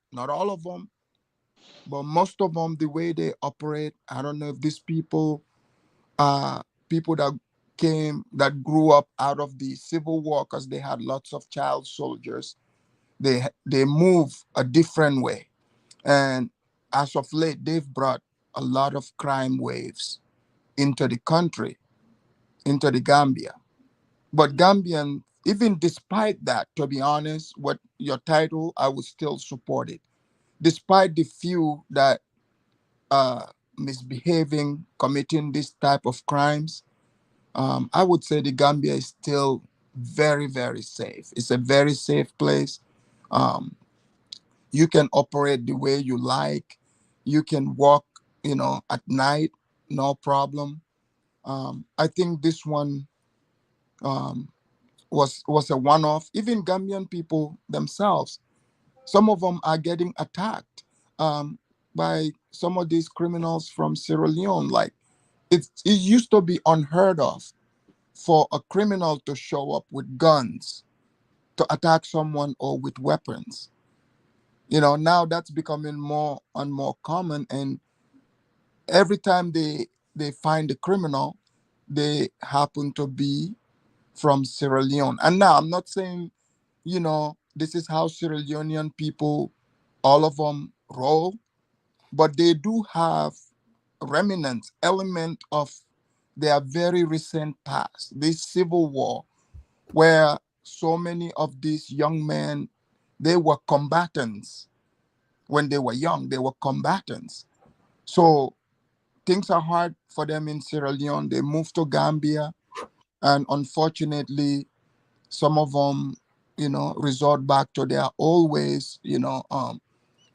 but most of them, the way they operate. I don't know if these people are people that grew up out of the civil war because they had lots of child soldiers. They move a different way, and as of late, they've brought a lot of crime waves into the country, into the Gambia. But Gambian, even despite that, to be honest, what your title, I would still support it. Despite the few that are misbehaving, committing this type of crimes, I would say the Gambia is still very, very safe. It's a very safe place. Um, you can operate the way you like. You can walk, at night, no problem. I think this one um, was a one-off. Even Gambian people themselves, some of them are getting attacked by some of these criminals from Sierra Leone. Like it used to be unheard of for a criminal to show up with guns to attack someone or with weapons. Now that's becoming more and more common, and every time they find a criminal, they happen to be from Sierra Leone. And now I'm not saying, this is how Sierra Leonean people, all of them roll, but they do have remnants, element of their very recent past, this civil war, where so many of these young men, they were combatants. When they were young, they were combatants. So things are hard for them in Sierra Leone. They moved to Gambia, and unfortunately, some of them, resort back to their old ways,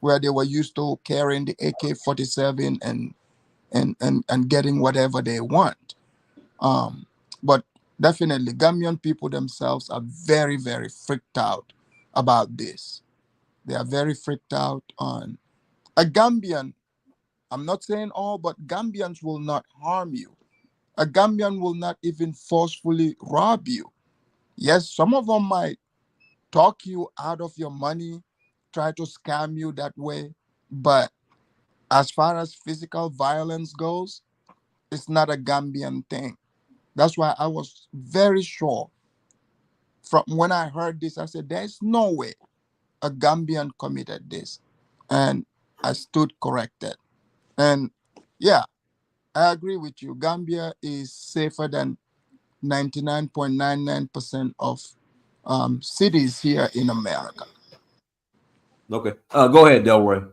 where they were used to carrying the AK-47 and getting whatever they want. Um, but definitely, Gambian people themselves are very, very freaked out about this. They are very freaked out on a Gambian. I'm not saying all, but Gambians will not harm you. A Gambian will not even forcefully rob you. Yes, some of them might talk you out of your money, try to scam you that way. But as far as physical violence goes, it's not a Gambian thing. That's why I was very sure from when I heard this. I said, there's no way a Gambian committed this. And I stood corrected. And yeah, I agree with you. Gambia is safer than 99.99% of cities here in America. Okay. Go ahead, Delroy.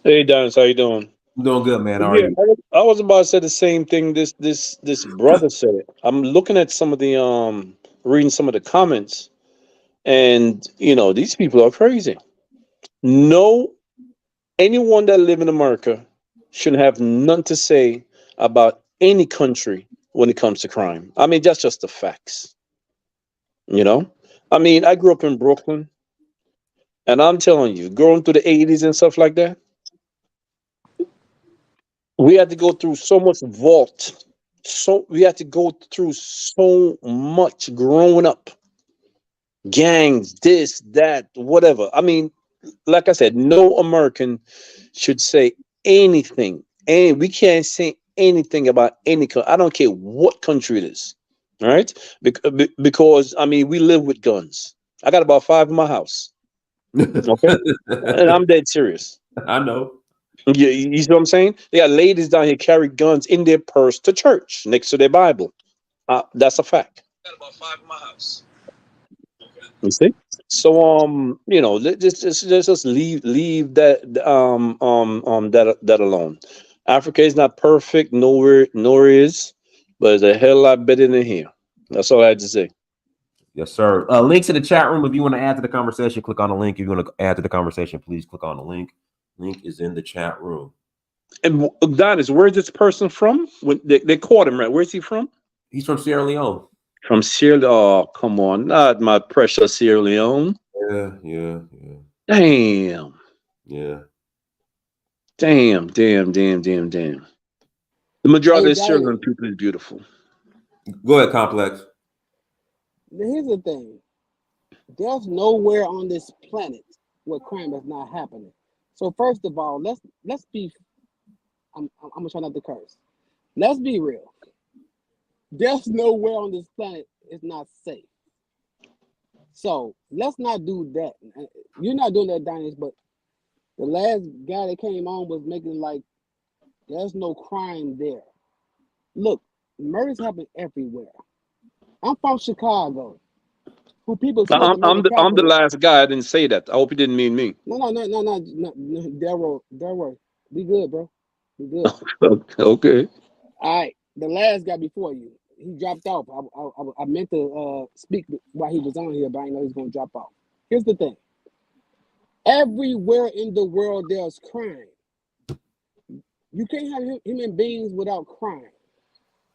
Hey, Dennis, how you doing? I'm doing good, man. How are Yeah, you? I was about to say the same thing. This brother said. I'm looking at some of the reading some of the comments, and these people are crazy. No, anyone that live in America shouldn't have nothing to say about any country when it comes to crime. I mean, that's just the facts. You know, I mean, I grew up in Brooklyn, and I'm telling you, going through the '80s and stuff like that, we had to go through so much vault. So we had to go through so much growing up. Gangs, this, that, whatever. I mean, like I said, no American should say anything. And we can't say anything about any country. I don't care what country it is. All right? Because I mean, we live with guns. I got about 5 in my house. Okay. And I'm dead serious. I know. You see what I'm saying? They got ladies down here carry guns in their purse to church next to their Bible. That's a fact. About 5 miles. You see? So you know, let's just leave that that alone. Africa is not perfect, nor is, but it's a hell of a lot better than here. That's all I had to say. Yes, sir. Links in the chat room. If you want to add to the conversation, click on the link. If you want to add to the conversation, please click on the link. Link is in the chat room. And Adonis, where's this person from? When they caught him, right? Where's he from? He's from Sierra Leone. From Sierra Leone. Oh, come on. Not my precious Sierra Leone. Yeah. Damn. Yeah. Damn. The majority Hey, of Sierra Diane, Leone people is beautiful. Go ahead, Complex. here's the thing. There's nowhere on this planet where crime is not happening. So first of all, let's be. I'm gonna try not to curse. Let's be real. There's nowhere on this planet it's not safe. So let's not do that. You're not doing that, Diane, but the last guy that came on was making like there's no crime there. Look, murders happen everywhere. I'm from Chicago, who people say is the murder I'm the capital. last guy. I didn't say that. I hope you didn't mean me. No, Delroy, we good, bro. We good. Okay. All right, the last guy before you, he dropped off. I meant to speak while he was on here, but I didn't know he was going to drop off. Here's the thing. Everywhere in the world, there's crime. You can't have human beings without crime.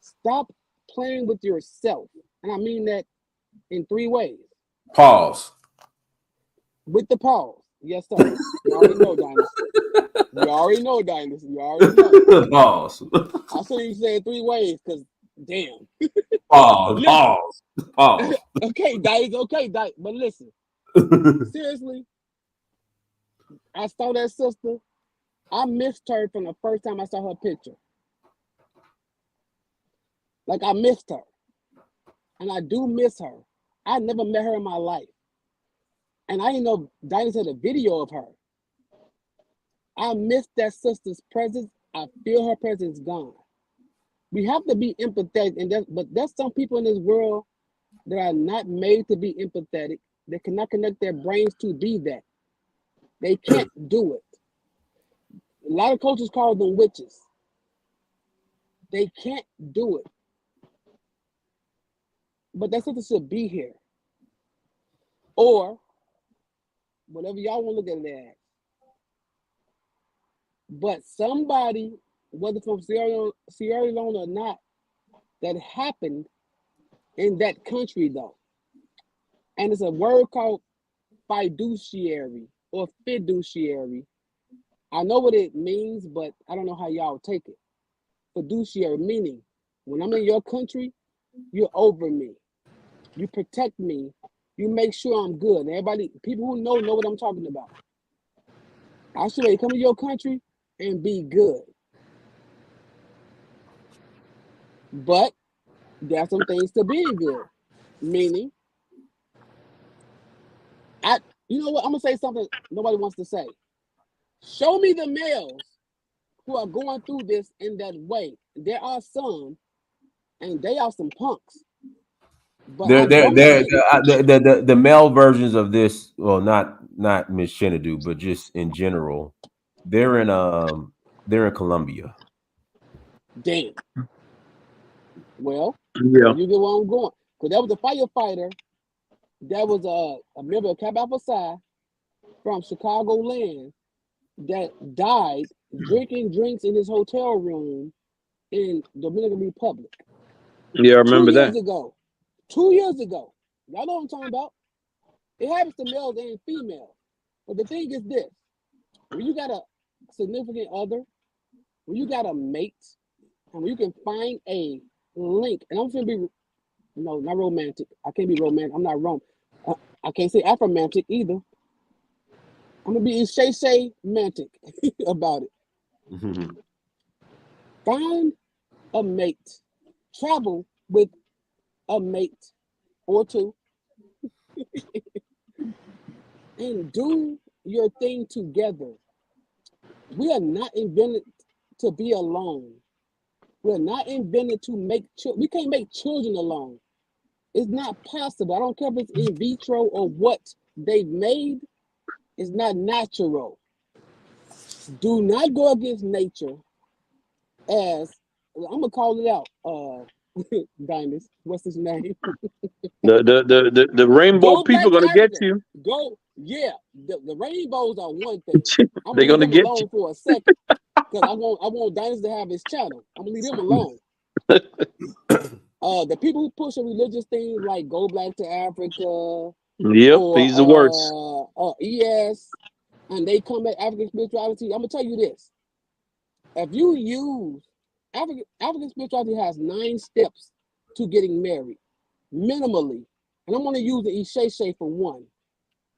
Stop playing with yourself. And I mean that in 3 ways. Pause. With the pause. Yes, sir. You already know, Dinus. You already know, Dinus. You already know. Pause. I should even say it 3 ways, because damn. Pause. Okay, Dinus. Okay, Dinus. But listen. Seriously. I saw that sister. I missed her from the first time I saw her picture. Like, I missed her. And I do miss her. I never met her in my life. And I didn't know Dinus had a video of her. I miss that sister's presence. I feel her presence gone. We have to be empathetic, but there's some people in this world that are not made to be empathetic. They cannot connect their brains to be that. They can't do it. A lot of cultures call them witches. They can't do it. But that sister should be here. Or whatever y'all want to look at it as. But somebody, whether from Sierra Leone or not, that happened in that country though. And it's a word called fiduciary or fiduciary. I know what it means, but I don't know how y'all take it. Fiduciary meaning when I'm in your country, you're over me. You protect me. You make sure I'm good. And everybody, people who know what I'm talking about. I should come to your country and be good. But there are some things to being good. Meaning, you know what? I'm gonna say something nobody wants to say. Show me the males who are going through this in that way. There are some, and they are some punks. But the male versions of this, well, not Miss Shenadu, but just in general, they're in Colombia. Damn. Well, yeah, you get where I'm going. Because that was a firefighter. That was a member of Cap Alpha Psi from Chicago land that died drinking drinks in his hotel room in Dominican Republic. Yeah, I remember 2 years that. ago. 2 years ago. Y'all know what I'm talking about. It happens to males and females. But the thing is this. When you got a significant other, when you got a mate, and when you can find a link, and I'm going to be, no, not romantic. I can't be romantic. I'm not wrong. I can't say Afromantic either. I'm going to be Shay-Mantic about it. Find a mate. Travel with a mate or two. And do your thing together. We are not invented to be alone. We're not invented to make children. We can't make children alone. It's not possible. I don't care if it's in vitro or what they've made. It's not natural. Do not go against nature as I'm gonna call it out. Diamond, what's his name? The rainbow Go people back to gonna get Africa. you. Go, yeah. The rainbows are one thing. I'm They're gonna leave gonna them get alone for a second because I want Diamond to have his channel. I'm gonna leave them alone. The people who push a religious thing like go back to Africa Yep, he's the worst. or ES, and they come at African spirituality. I'm gonna tell you this: if you use African spirituality has 9 steps to getting married, minimally, and I'm gonna use the Isheshe for 1,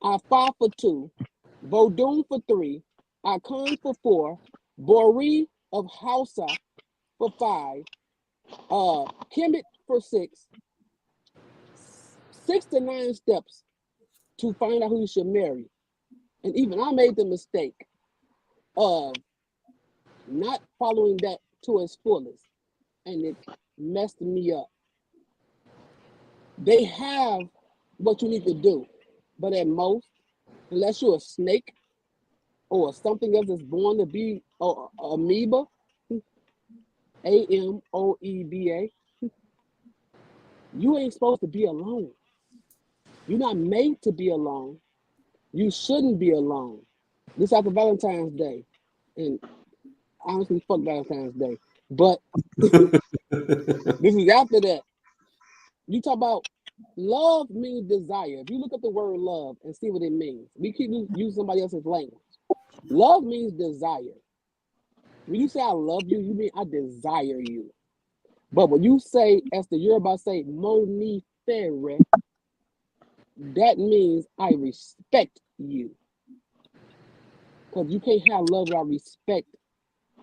Afa for 2, Vodun for 3, Akan for 4, Bori of Hausa for 5, Kemet for 6, 6 to 9 steps to find out who you should marry. And even I made the mistake of not following that to its fullest, and it messed me up. They have what you need to do, but at most, unless you're a snake or something else that's born to be amoeba, Amoeba, you ain't supposed to be alone. You're not made to be alone. You shouldn't be alone. This after Valentine's Day, and honestly, fuck Valentine's Day. But this is after that. You talk about love means desire. If you look at the word love and see what it means, we keep using somebody else's language. Love means desire. When you say I love you, you mean I desire you. But when you say, as the Yoruba say, Moni Fere, that means I respect you. Because you can't have love without respect.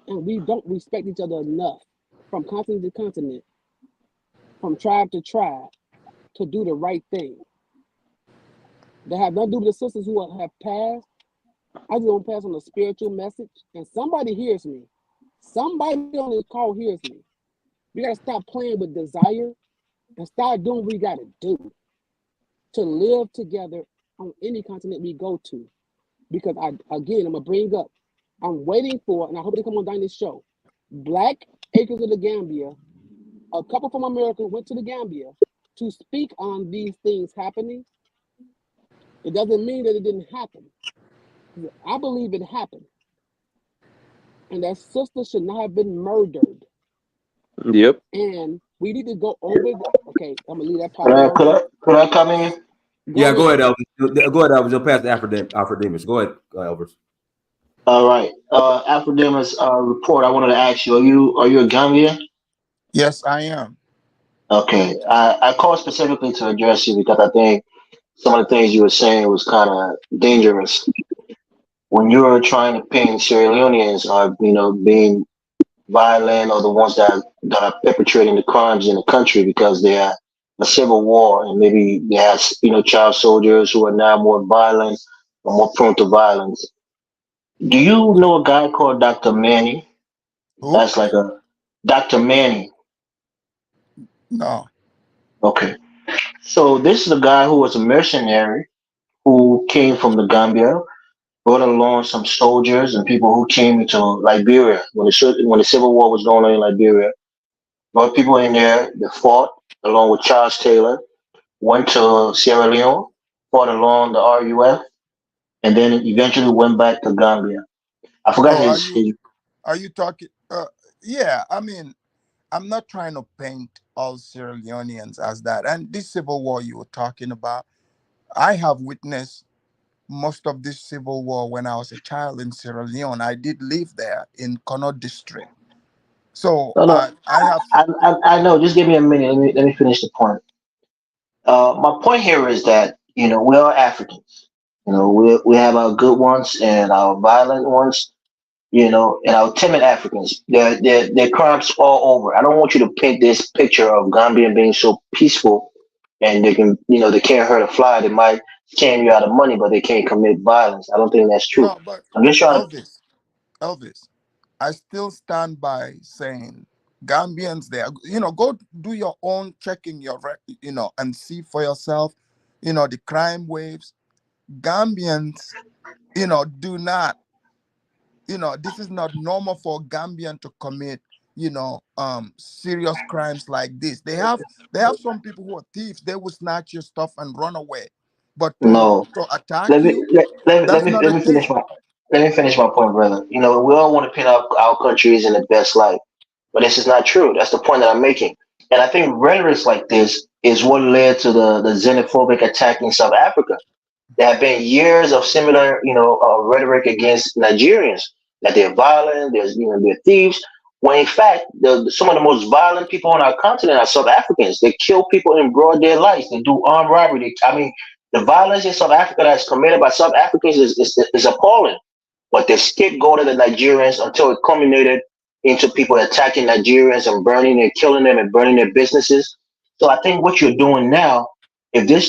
And we don't respect each other enough from continent to continent, from tribe to tribe, to do the right thing. That have nothing to do with the sisters who have passed. I just don't pass on a spiritual message. And somebody hears me. Somebody on this call hears me. We got to stop playing with desire and start doing what we got to do to live together on any continent we go to. Because I'm going to bring up, I'm waiting for, and I hope they come on down this show, Black Acres of the Gambia. A couple from America went to the Gambia to speak on these things happening. It doesn't mean that it didn't happen. I believe it happened. And that sister should not have been murdered. Yep. And we need to go over okay, I'm gonna leave that part alone. Could I come in? Go ahead, Elvis. Go ahead, Elvis. You'll pass the Alfred Demas. Go ahead, Elvis. All right. Alfred report. I wanted to ask you, are you a Gambian? Yes, I am. Okay. I called specifically to address you because I think some of the things you were saying was kind of dangerous. When you were trying to paint Sierra Leoneans are, being violent or the ones that are perpetrating the crimes in the country because they are a civil war and maybe they have, child soldiers who are now more violent or more prone to violence. Do you know a guy called Dr. Manny? Who? That's like a Dr. Manny. No. Okay. So this is a guy who was a mercenary who came from the Gambia, brought along some soldiers and people who came into Liberia when the Civil War was going on in Liberia. Brought people in there, they fought along with Charles Taylor, went to Sierra Leone, fought along the RUF, and then eventually went back to Gambia. I forgot his. Are you talking? Yeah, I mean, I'm not trying to paint all Sierra Leoneans as that. And this civil war you were talking about, I have witnessed most of this civil war when I was a child in Sierra Leone. I did live there in Connaught district. So No, I know. Just give me a minute. Let me finish the point. My point here is that we are Africans. We have our good ones and our violent ones. And our timid Africans. They're crimes all over. I don't want you to paint this picture of Gambia being so peaceful and they can, they can't hurt a fly. They might scam you out of money, but they can't commit violence. I don't think that's true. No, but I'm just trying. Elvis, I still stand by saying Gambians there, go do your own checking and see for yourself, the crime waves. Gambians, do not, this is not normal for Gambian to commit, serious crimes like this. They have some people who are thieves. They will snatch your stuff and run away. But No. to attack Let me you, let that's me not let a me finish thing. my point, brother. We all want to paint our countries in the best light, but this is not true. That's the point that I'm making. And I think rhetoric like this is what led to the xenophobic attack in South Africa. There have been years of similar, rhetoric against Nigerians that they're violent, they're thieves. When in fact, some of the most violent people on our continent are South Africans. They kill people in broad daylight. They do armed robbery. I mean, the violence in South Africa that's committed by South Africans is appalling. But they scapegoated the Nigerians until it culminated into people attacking Nigerians and burning and killing them and burning their businesses. So I think what you're doing now, if this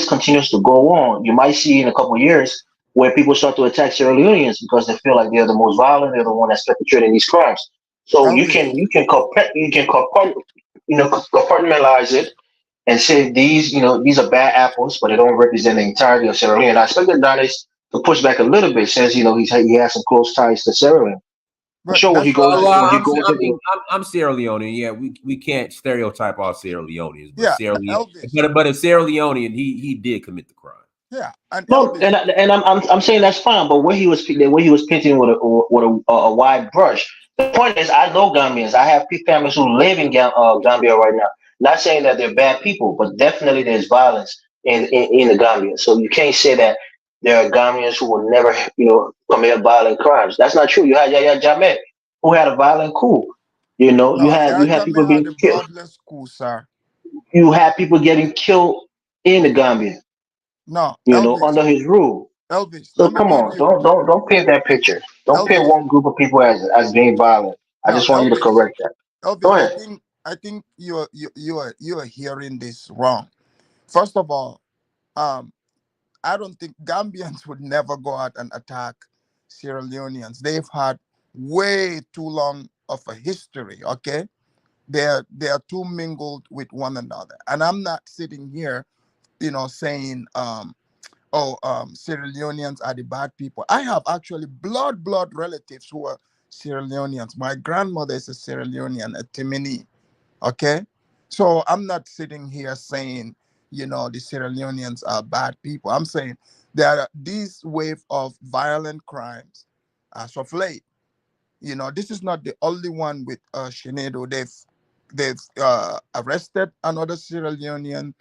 continues to go on, you might see in a couple of years where people start to attack Sierra Leoneans because they feel like they're the most violent, they're the one that's perpetrating these crimes. So Elvis, compartmentalize it and say these are bad apples, but they don't represent the entirety of Sierra Leone. I expect the Dynast to push back a little bit since he has some close ties to Sierra Leone. I'm but sure when he that's goes why when he I'm, goes I into mean, I'm Sierra Leone. Yeah, we can't stereotype all Sierra Leoneans, but yeah, Sierra Leone, Elvis. but a Sierra Leonean, he did commit the crime. Yeah, and no, Elvis. and I'm saying that's fine, but where he was painting with a wide brush. The point is, I know Gambians. I have families who live in Gambia right now. Not saying that they're bad people, but definitely there's violence in the Gambia. So you can't say that there are Gambians who will never, commit violent crimes. That's not true. You had Yahya Jammeh, who had a violent coup. You No, had Yahya people Jammeh had being a killed. bloodless coup, sir. You had people getting killed in the Gambia. No, Elvis, Under his rule. Elvis. So Let me come give on, you, don't paint that picture. Don't paint Elvis. one group of people as being violent. I No, just want you to Elvis. correct that. Go Elvis. I ahead. think I think you are hearing this wrong. First of all, um, I don't think Gambians would never go out and attack Sierra Leoneans. They've had way too long of a history. Okay, they are too mingled with one another, and I'm not sitting here, saying Sierra Leoneans are the bad people. I have actually blood relatives who are Sierra Leoneans. My grandmother is a Sierra Leonean, a Timini. Okay, so I'm not sitting here saying the Sierra Leoneans are bad people. I'm saying there are these wave of violent crimes as of late. This is not the only one with Shinedo. They've arrested another Sierra Leonean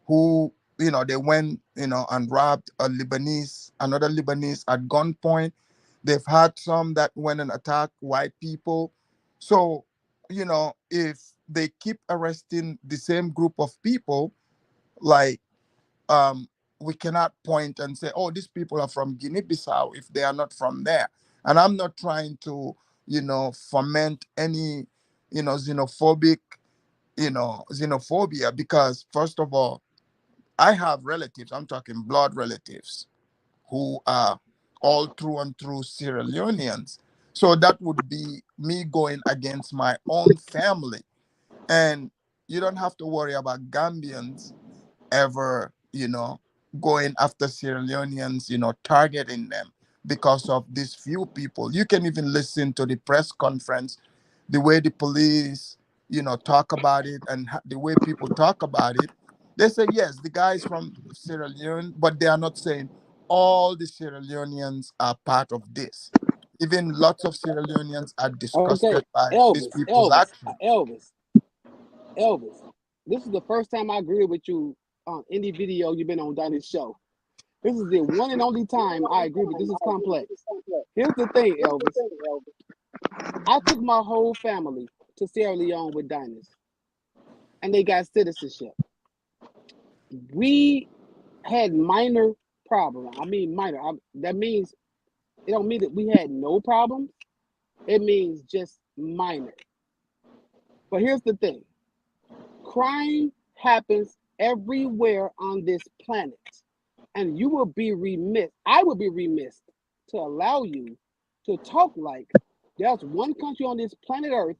who they went and robbed another Lebanese at gunpoint. They've had some that went and attacked white people. So if they keep arresting the same group of people, like um we cannot point and say, oh, these people are from Guinea-Bissau if they are not from there. And I'm not trying to foment any xenophobic xenophobia, because first of all, I have relatives, I'm talking blood relatives, who are all through and through Sierra Leoneans. So that would be me going against my own family. And you don't have to worry about Gambians ever, going after Sierra Leoneans, targeting them because of these few people. You can even listen to the press conference, the way the police, talk about it, and the way people talk about it. They say, yes, the guy is from Sierra Leone, but they are not saying all the Sierra Leoneans are part of this. Even lots of Sierra Leoneans are Okay, disgusted by these Elvis, people's Elvis, action. Elvis, Elvis. This is the first time I agree with you on any video you've been on this show. This is the one and only time I agree with. This is complex. Here's the thing, Elvis. I took my whole family to Sierra Leone with Dynast, and they got citizenship. We had minor problems. I mean, minor. That means it don't mean that we had no problems. It means just minor. But here's the thing: crime happens everywhere on this planet, and you will be remiss. I would be remiss to allow you to talk like there's one country on this planet Earth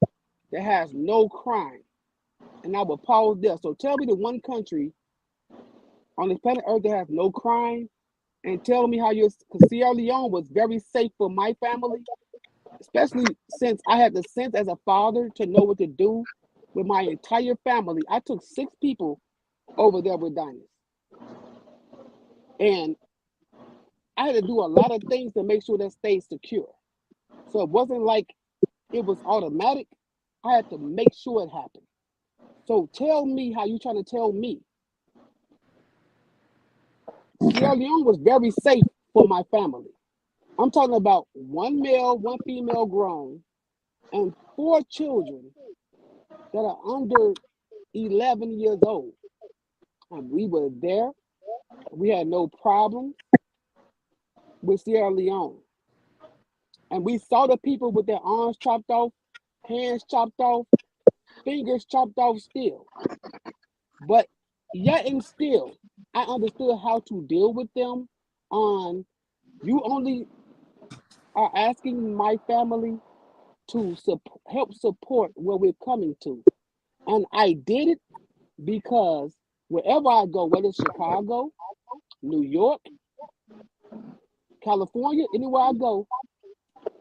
that has no crime. And I will pause there. So tell me the one country on this planet Earth that has no crime, and tell me how because Sierra Leone was very safe for my family, especially since I had the sense as a father to know what to do with my entire family. I took 6 people over there with Diners. And I had to do a lot of things to make sure that stayed secure. So it wasn't like it was automatic. I had to make sure it happened. So tell me how you trying to tell me. Sierra Leone was very safe for my family. I'm talking about 1 male, 1 female grown, and 4 children that are under 11 years old. And we were there. We had no problem with Sierra Leone. And we saw the people with their arms chopped off, hands chopped off, fingers chopped off still. But yet and still, I understood how to deal with them on, you only are asking my family to help support where we're coming to. And I did it because wherever I go, whether it's Chicago, New York, California, anywhere I go,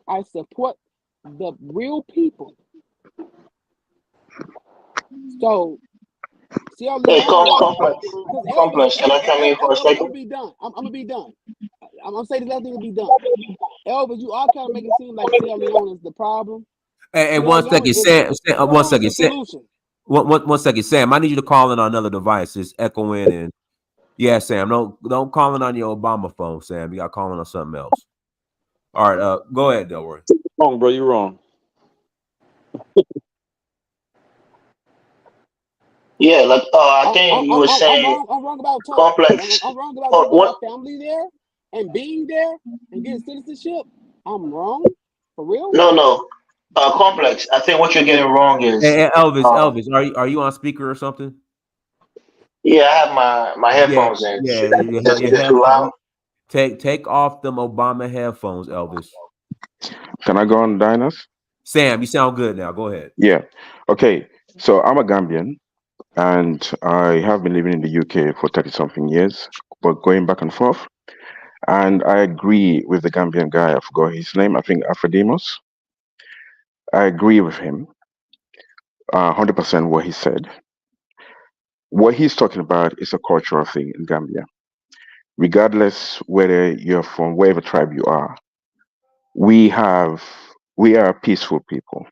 I support the real people. So, Sierra Hey, Leone, complex. Can I come in for a I'm gonna second? be done. I'm gonna be done. I'm gonna say the last thing to be done. Elvis, you all kind of make it seem like Sierra Leone is the problem. Hey, Sierra one Leone second, is Sam, one second, the Sam. solution. One second, Sam. I need you to call in on another device. It's echoing and yeah, Sam. Don't call in on your Obama phone, Sam. You got to call in on something else. All right, go ahead, Delroy. Wrong, bro. You're wrong. Yeah, like I think you were saying I'm wrong about complex. I'm wrong about Or taking what? my family there and being there and getting citizenship. I'm wrong, for real. No. Complex. I think what you're getting wrong is. Hey, Elvis, are you on speaker or something? Yeah, I have my headphones in. Yeah, Is your it too loud? headphones. Take off them Obama headphones, Elvis. Can I go on, Diners? Sam, you sound good now. Go ahead. Yeah. Okay. So I'm a Gambian, and I have been living in the UK for 30 something years, but going back and forth. And I agree with the Gambian guy. I forgot his name. I think Afrodemos. I agree with him 100% what he said. What he's talking about is a cultural thing in Gambia. Regardless whether you're from whatever tribe you are, we are a peaceful people.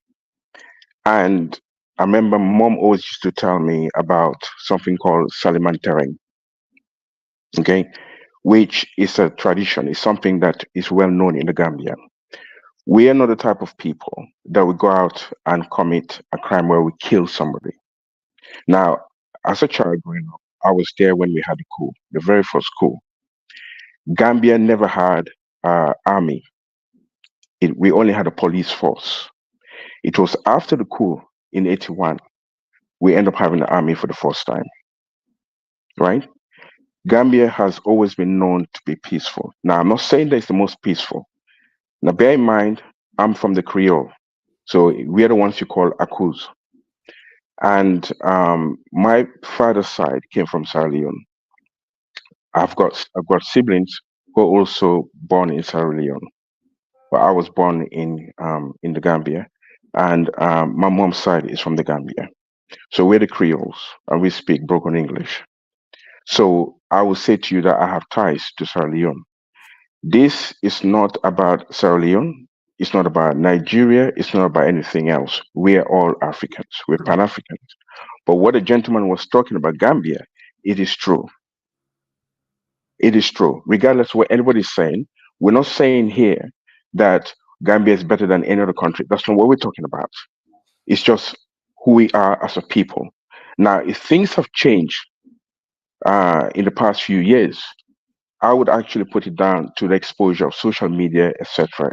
And I remember mom always used to tell me about something called Salimantering, okay, which is a tradition, it's something that is well known in the Gambia. We are not the type of people that would go out and commit a crime where we kill somebody. Now, as a child growing up, I was there when we had the coup, the very first coup. Gambia never had army. We only had a police force. It was after the coup in 81, we end up having an army for the first time, right? Gambia has always been known to be peaceful. Now, I'm not saying that it's the most peaceful. Now, bear in mind, I'm from the Creole. So we are the ones you call Akuz. And my father's side came from Sierra Leone. I've got siblings who are also born in Sierra Leone, but I was born in the Gambia, and my mom's side is from the Gambia. So we're the Creoles, and we speak broken English. So I will say to you that I have ties to Sierra Leone. This is not about Sierra Leone. It's not about Nigeria. It's not about anything else. We are all Africans. We're Pan Africans. But what the gentleman was talking about Gambia, it is true. It is true. Regardless of what anybody's saying, we're not saying here that Gambia is better than any other country. That's not what we're talking about. It's just who we are as a people. Now, if things have changed in the past few years, I would actually put it down to the exposure of social media, etc.,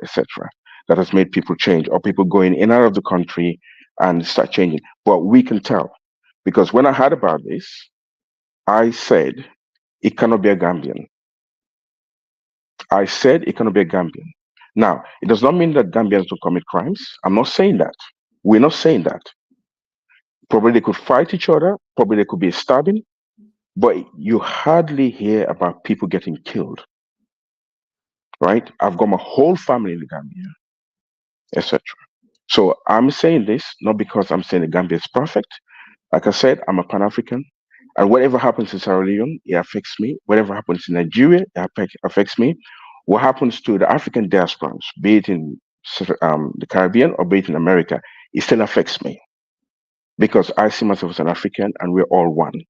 that has made people change, or people going in and out of the country and start changing. But we can tell, because when I heard about this, I said it cannot be a Gambian. I said it cannot be a Gambian. Now, it does not mean that Gambians don't commit crimes. I'm not saying that. We're not saying that. Probably they could fight each other. Probably there could be a stabbing, but you hardly hear about people getting killed, right? I've got my whole family in the Gambia, etc. So I'm saying this not because I'm saying the Gambia is perfect. Like I said, I'm a Pan African, and whatever happens in Sierra Leone, it affects me. Whatever happens in Nigeria, affects me. What happens to the African diasporans, be it in the Caribbean or be it in America, it still affects me because I see myself as an African, and we're all one.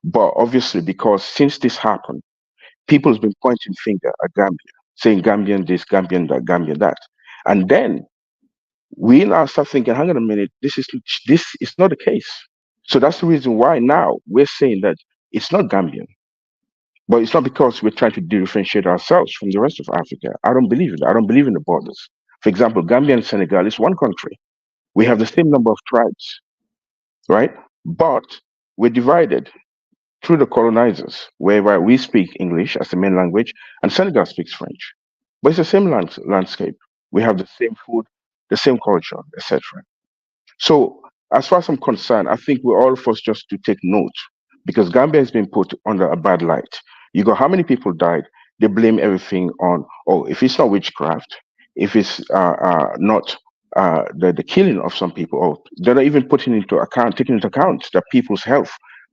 But obviously, because since this happened, people's been pointing finger at Gambia, saying Gambian this, Gambian that, Gambian that, and then we now start thinking, hang on a minute, this is not the case. So that's the reason why now we're saying that it's not Gambian. But it's not because we're trying to differentiate ourselves from the rest of Africa. I don't believe it. I don't believe in the borders. For example, Gambia and Senegal is one country. We have the same number of tribes, right? But we're divided through the colonizers, whereby we speak English as the main language and Senegal speaks French. But it's the same landscape. We have the same food, the same culture, etc. So, as far as I'm concerned, I think we're all forced just to take note because Gambia has been put under a bad light. You got how many people died? They blame everything on, oh, if it's not witchcraft, if it's not the killing of some people, or they're not even taking into account that people's health.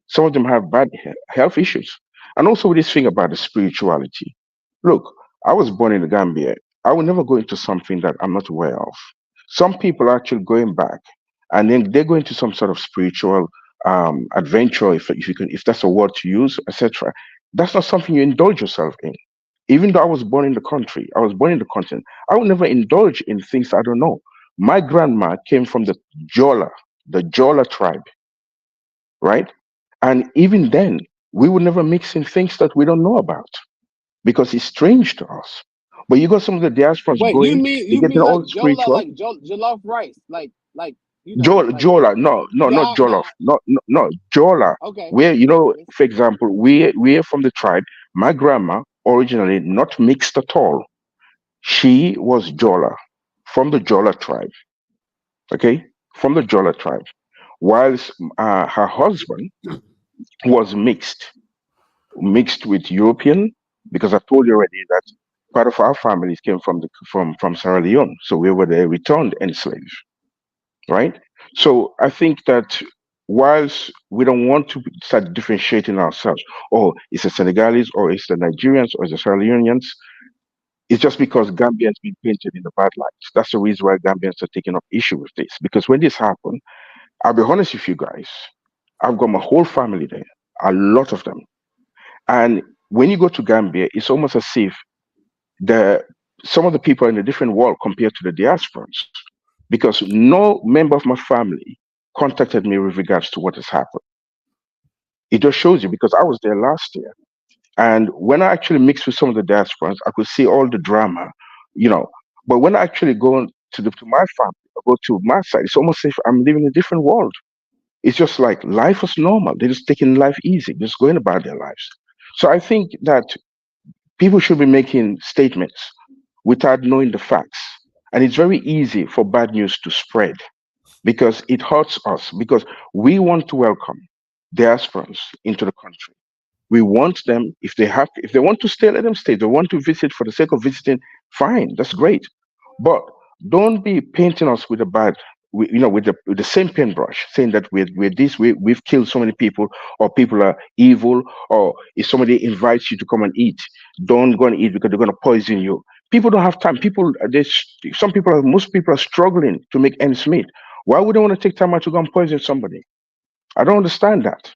Some of them have bad health issues. And also with this thing about the spirituality. Look, I was born in the Gambia. I will never go into something that I'm not aware of. Some people are actually going back and then they go into some sort of spiritual adventure, if that's a word to use, etc. That's not something you indulge yourself in. Even though I was born in the country, I was born in the continent, I would never indulge in things I don't know. My grandma came from the Jola tribe, right? And even then, we would never mix in things that we don't know about because it's strange to us. But you got some of the diasporas Wait, going, they getting like all Jola, spiritual. like jollof rice, like Jola, no, not yeah, Jollof, no, Jola. okay. Where for example, we're from the tribe. My grandma originally not mixed at all. She was Jola, from the Jola tribe. Okay, from the Jola tribe. Whilst her husband was mixed with European, because I told you already that part of our families came from Sierra Leone, so we were the returned enslaved, right? So I think that whilst we don't want to start differentiating ourselves, oh, it's the Senegalese, or it's the Nigerians, or it's the Sierra Leoneans, it's just because Gambia has been painted in the bad light. That's the reason why Gambians are taking up issue with this. Because when this happened, I'll be honest with you guys, I've got my whole family there, a lot of them. And when you go to Gambia, it's almost as if some of the people are in a different world compared to the diasporans, because no member of my family contacted me with regards to what has happened. It just shows you, because I was there last year, and when I actually mixed with some of the diasporans, I could see all the drama, you know. But when I actually go to my family, or go to my side, it's almost as if I'm living in a different world. It's just like life was normal. They're just taking life easy, just going about their lives. So I think that people should be making statements without knowing the facts. And it's very easy for bad news to spread because it hurts us, because we want to welcome diasporans into the country. We want them, if they want to stay, let them stay. They want to visit for the sake of visiting, fine, that's great. But don't be painting us with with the same paintbrush, saying that we've killed so many people, or people are evil, or if somebody invites you to come and eat, don't go and eat because they're going to poison you. People don't have time. Most people are struggling to make ends meet. Why would they want to take time out to go and poison somebody? I don't understand that.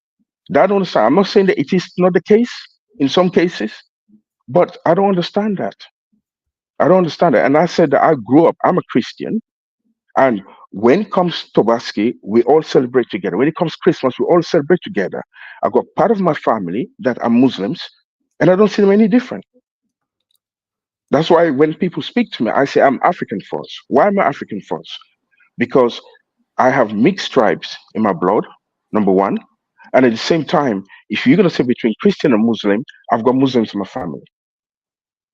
I don't understand. I'm not saying that it is not the case in some cases, but I don't understand that. I don't understand that. And I said that I grew up, I'm a Christian, and when it comes Tobaski, we all celebrate together. When it comes Christmas, we all celebrate together. I've got part of my family that are Muslims, and I don't see them any different. That's why when people speak to me, I say I'm African first. Why am I African first? Because I have mixed tribes in my blood, number one. And at the same time, if you're going to say between Christian and Muslim, I've got Muslims in my family.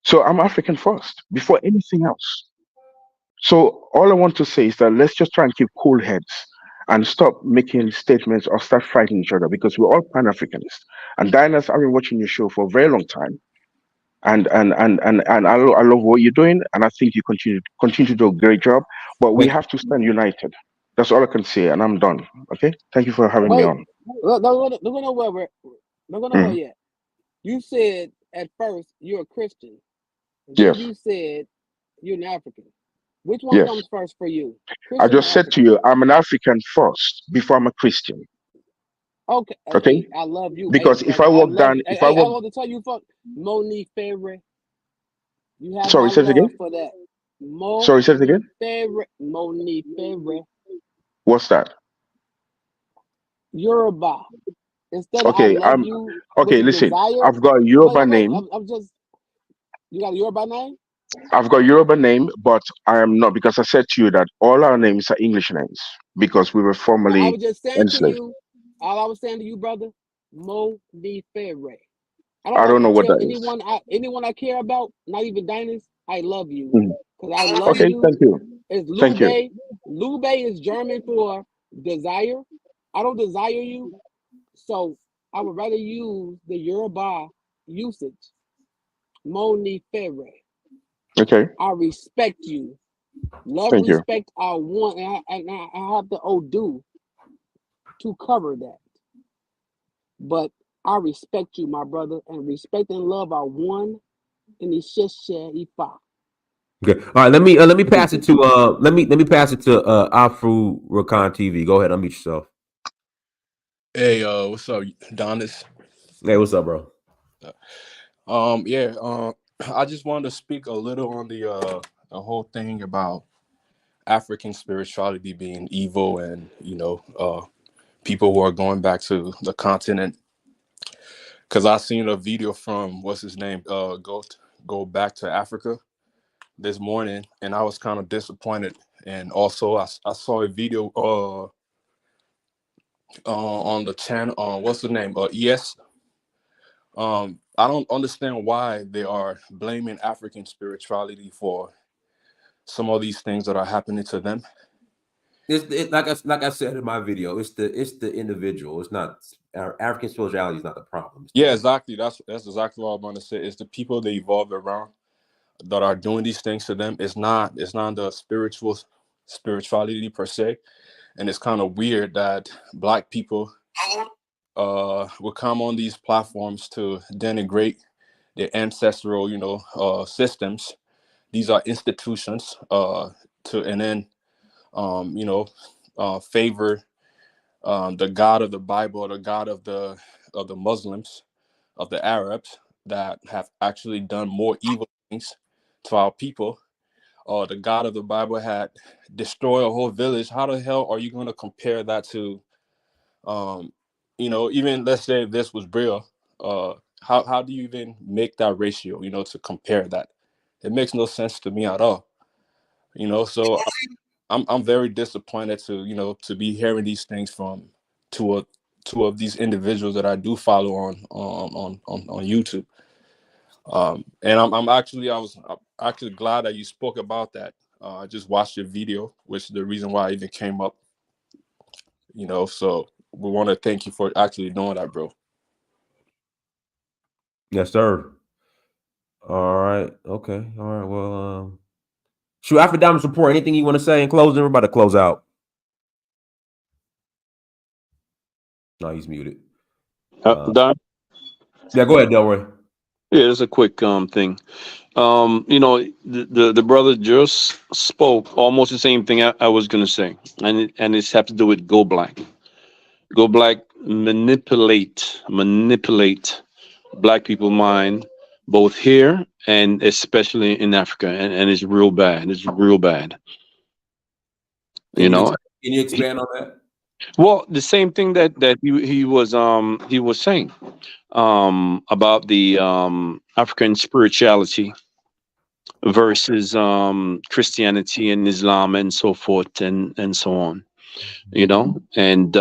So I'm African first before anything else. So all I want to say is that let's just try and keep cool heads and stop making statements or start fighting each other because we're all Pan-Africanists. And Diners, I've been watching your show for a very long time, and I love what you're doing, and I think you continue to do a great job. But we have to stand united. That's all I can say, and I'm done. Okay, thank you for having me Wait, on. look nowhere. Look nowhere Mhm. yet. You said at first you're a Christian, and then Yes, you said you're an African. Which one yes. comes first for you, I Christian or just said to African? you, I'm an African first before I'm a Christian. Okay, Okay, hey, I love you, hey because if brother, I I walk love down, you. Hey, if I hey, I walk, want to tell you, fuck Monique Ferry. You have sorry, my say it love again. for that. Sorry, say it Monique again. Ferry, Monique Ferry, What's that? Yoruba. Instead of I Okay, love you okay. with Listen, desire. I've got a Wait, Yoruba wait, wait. name. I'm just. You got a Yoruba name? I've got Yoruba name, but I am not because I said to you that all our names are English names because we were No, I formerly was just saying to enslaved. you. All I was saying to you, brother, Monique Ferry. I don't I have don't to know what tell that is. anyone I care about, not even Diners, I love you. Mhm. Because I love Okay, you. thank you, It's thank you. Lube. Lube is German for desire. I don't desire you. So I would rather use the Yoruba usage. Moni Ferre. Okay, I respect you. Love, thank you. respect, I want, and I have the Odu to cover that. But I respect you, my brother, and respect and love are one in the Sheshe Ifa. Okay. All right. Let me pass it to let me pass it to Afro Rakan TV. Go ahead. Unmute yourself. Hey, what's up, Donis? Hey, what's up, bro? Yeah, I just wanted to speak a little on the whole thing about African spirituality being evil, and people who are going back to the continent. Because I seen a video from what's his name, go back to Africa this morning, and I was kind of disappointed. And also, I saw a video on the channel, what's the name, ES. I don't understand why they are blaming African spirituality for some of these things that are happening to them. Like I said in my video, it's the individual. It's not African spirituality is not the problem. Yeah, exactly. That's exactly what I'm going to say. It's the people they evolved around that are doing these things to them. It's not the spirituality per se, and it's kind of weird that Black people will come on these platforms to denigrate their ancestral systems. These are institutions and then favor the God of the Bible, the God of the Muslims, of the Arabs that have actually done more evil things to our people. The God of the Bible had destroyed a whole village. How the hell are you going to compare that to, even let's say this was real? How do you even make that ratio? To compare that, it makes no sense to me at all. So I'm very disappointed to be hearing these things from two of these individuals that I do follow on YouTube. And I'm actually glad that you spoke about that. I just watched your video, which is the reason why I even came up. So we want to thank you for actually doing that, bro. Yes, sir. All right. Okay. All right. Well, shoot, after Diamond support, anything you want to say in closing? We're about to close out. No, he's muted. Don? Yeah, go ahead, Delroy. Yeah, it's a quick thing. The brother just spoke almost the same thing I was gonna say, and it's have to do with Go Black. Go Black manipulate Black people mind, both here and especially in Africa, and it's real bad. It's real bad. Can you expand on that? Well, the same thing that he was saying about the African spirituality versus Christianity and Islam and so forth and so on, and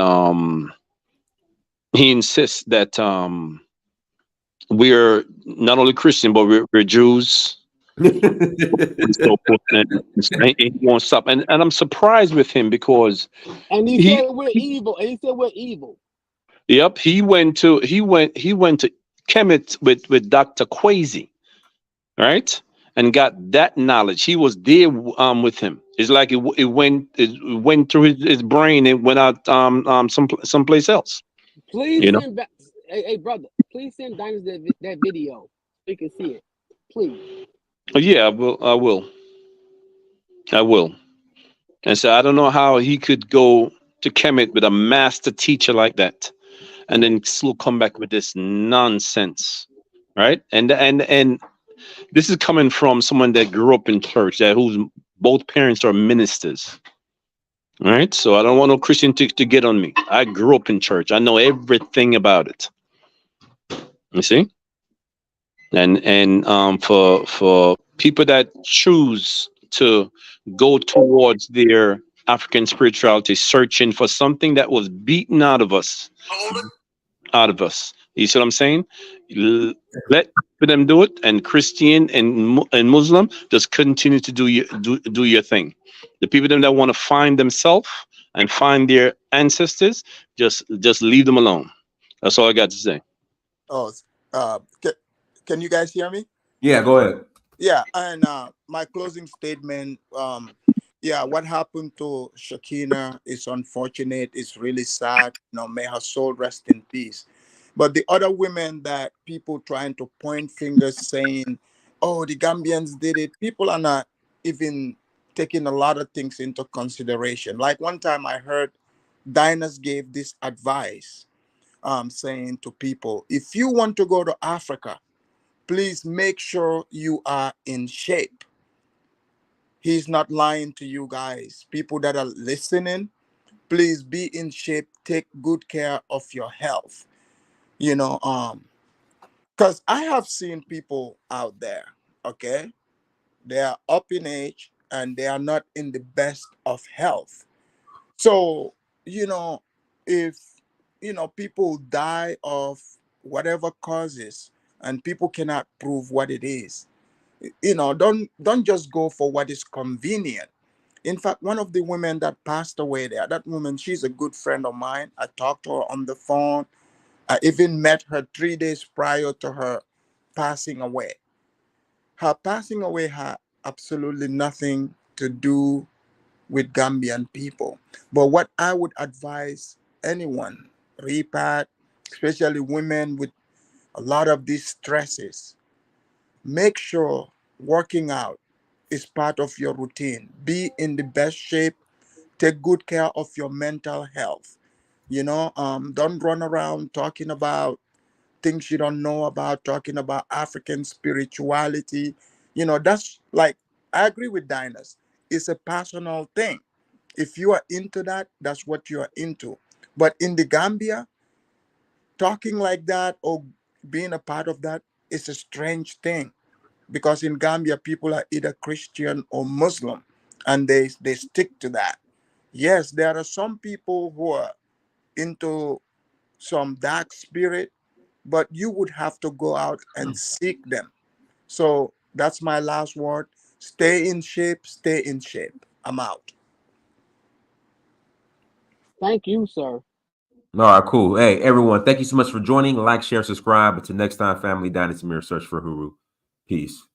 he insists that we're not only Christian, but we're Jews. And so forth, and he won't stop. And I'm surprised with him because And he he, said we're evil. And he said we're evil. yep, he went to Kemet with Dr. Kwesi, right? And got that knowledge. He was there with him. It's like it went through his brain and went out someplace else. Please You know? send back, hey brother. Please send Diners that video so you can see it. Please. Yeah, I will. And so I don't know how he could go to Kemet with a master teacher like that, and then still come back with this nonsense, right? And this is coming from someone that grew up in church, that whose both parents are ministers, right? So I don't want no Christian to get on me. I grew up in church. I know everything about it. You see? And for people that choose to go towards their African spirituality, searching for something that was beaten out of us. You see what I'm saying? Let them do it, and Christian and Muslim just continue to do your thing. The people that want to find themselves and find their ancestors, just leave them alone. That's all I got to say. Oh, can you guys hear me? Yeah, go ahead. Yeah, and my closing statement. Yeah, what happened to Shakina is unfortunate. It's really sad. May her soul rest in peace. But the other women that people trying to point fingers saying, "Oh, the Gambians did it," people are not even taking a lot of things into consideration. Like one time I heard Diners gave this advice, saying to people, if you want to go to Africa, please make sure you are in shape. He's not lying to you guys. People that are listening, please be in shape. Take good care of your health. Because I have seen people out there, okay? They are up in age and they are not in the best of health. So, if, people die of whatever causes and people cannot prove what it is, don't just go for what is convenient. In fact, one of the women that passed away there, that woman, she's a good friend of mine. I talked to her on the phone. I even met her 3 days prior to her passing away. Her passing away had absolutely nothing to do with Gambian people. But what I would advise anyone, repat, especially women with a lot of these stresses, make sure working out is part of your routine. Be in the best shape. Take good care of your mental health. Don't run around talking about things you don't know about, talking about African spirituality. That's like, I agree with Diners. It's a personal thing. If you are into that, that's what you are into. But in the Gambia, talking like that or being a part of that is a strange thing, because in Gambia, people are either Christian or Muslim, and they stick to that. Yes, there are some people who are into some dark spirit, but you would have to go out and seek them. So that's my last word. Stay in shape, stay in shape. I'm out. Thank you, sir. All right, cool. Hey, everyone, thank you so much for joining. Like, share, subscribe. Until next time, family, Dynasty Mirror, search for Huru. Peace.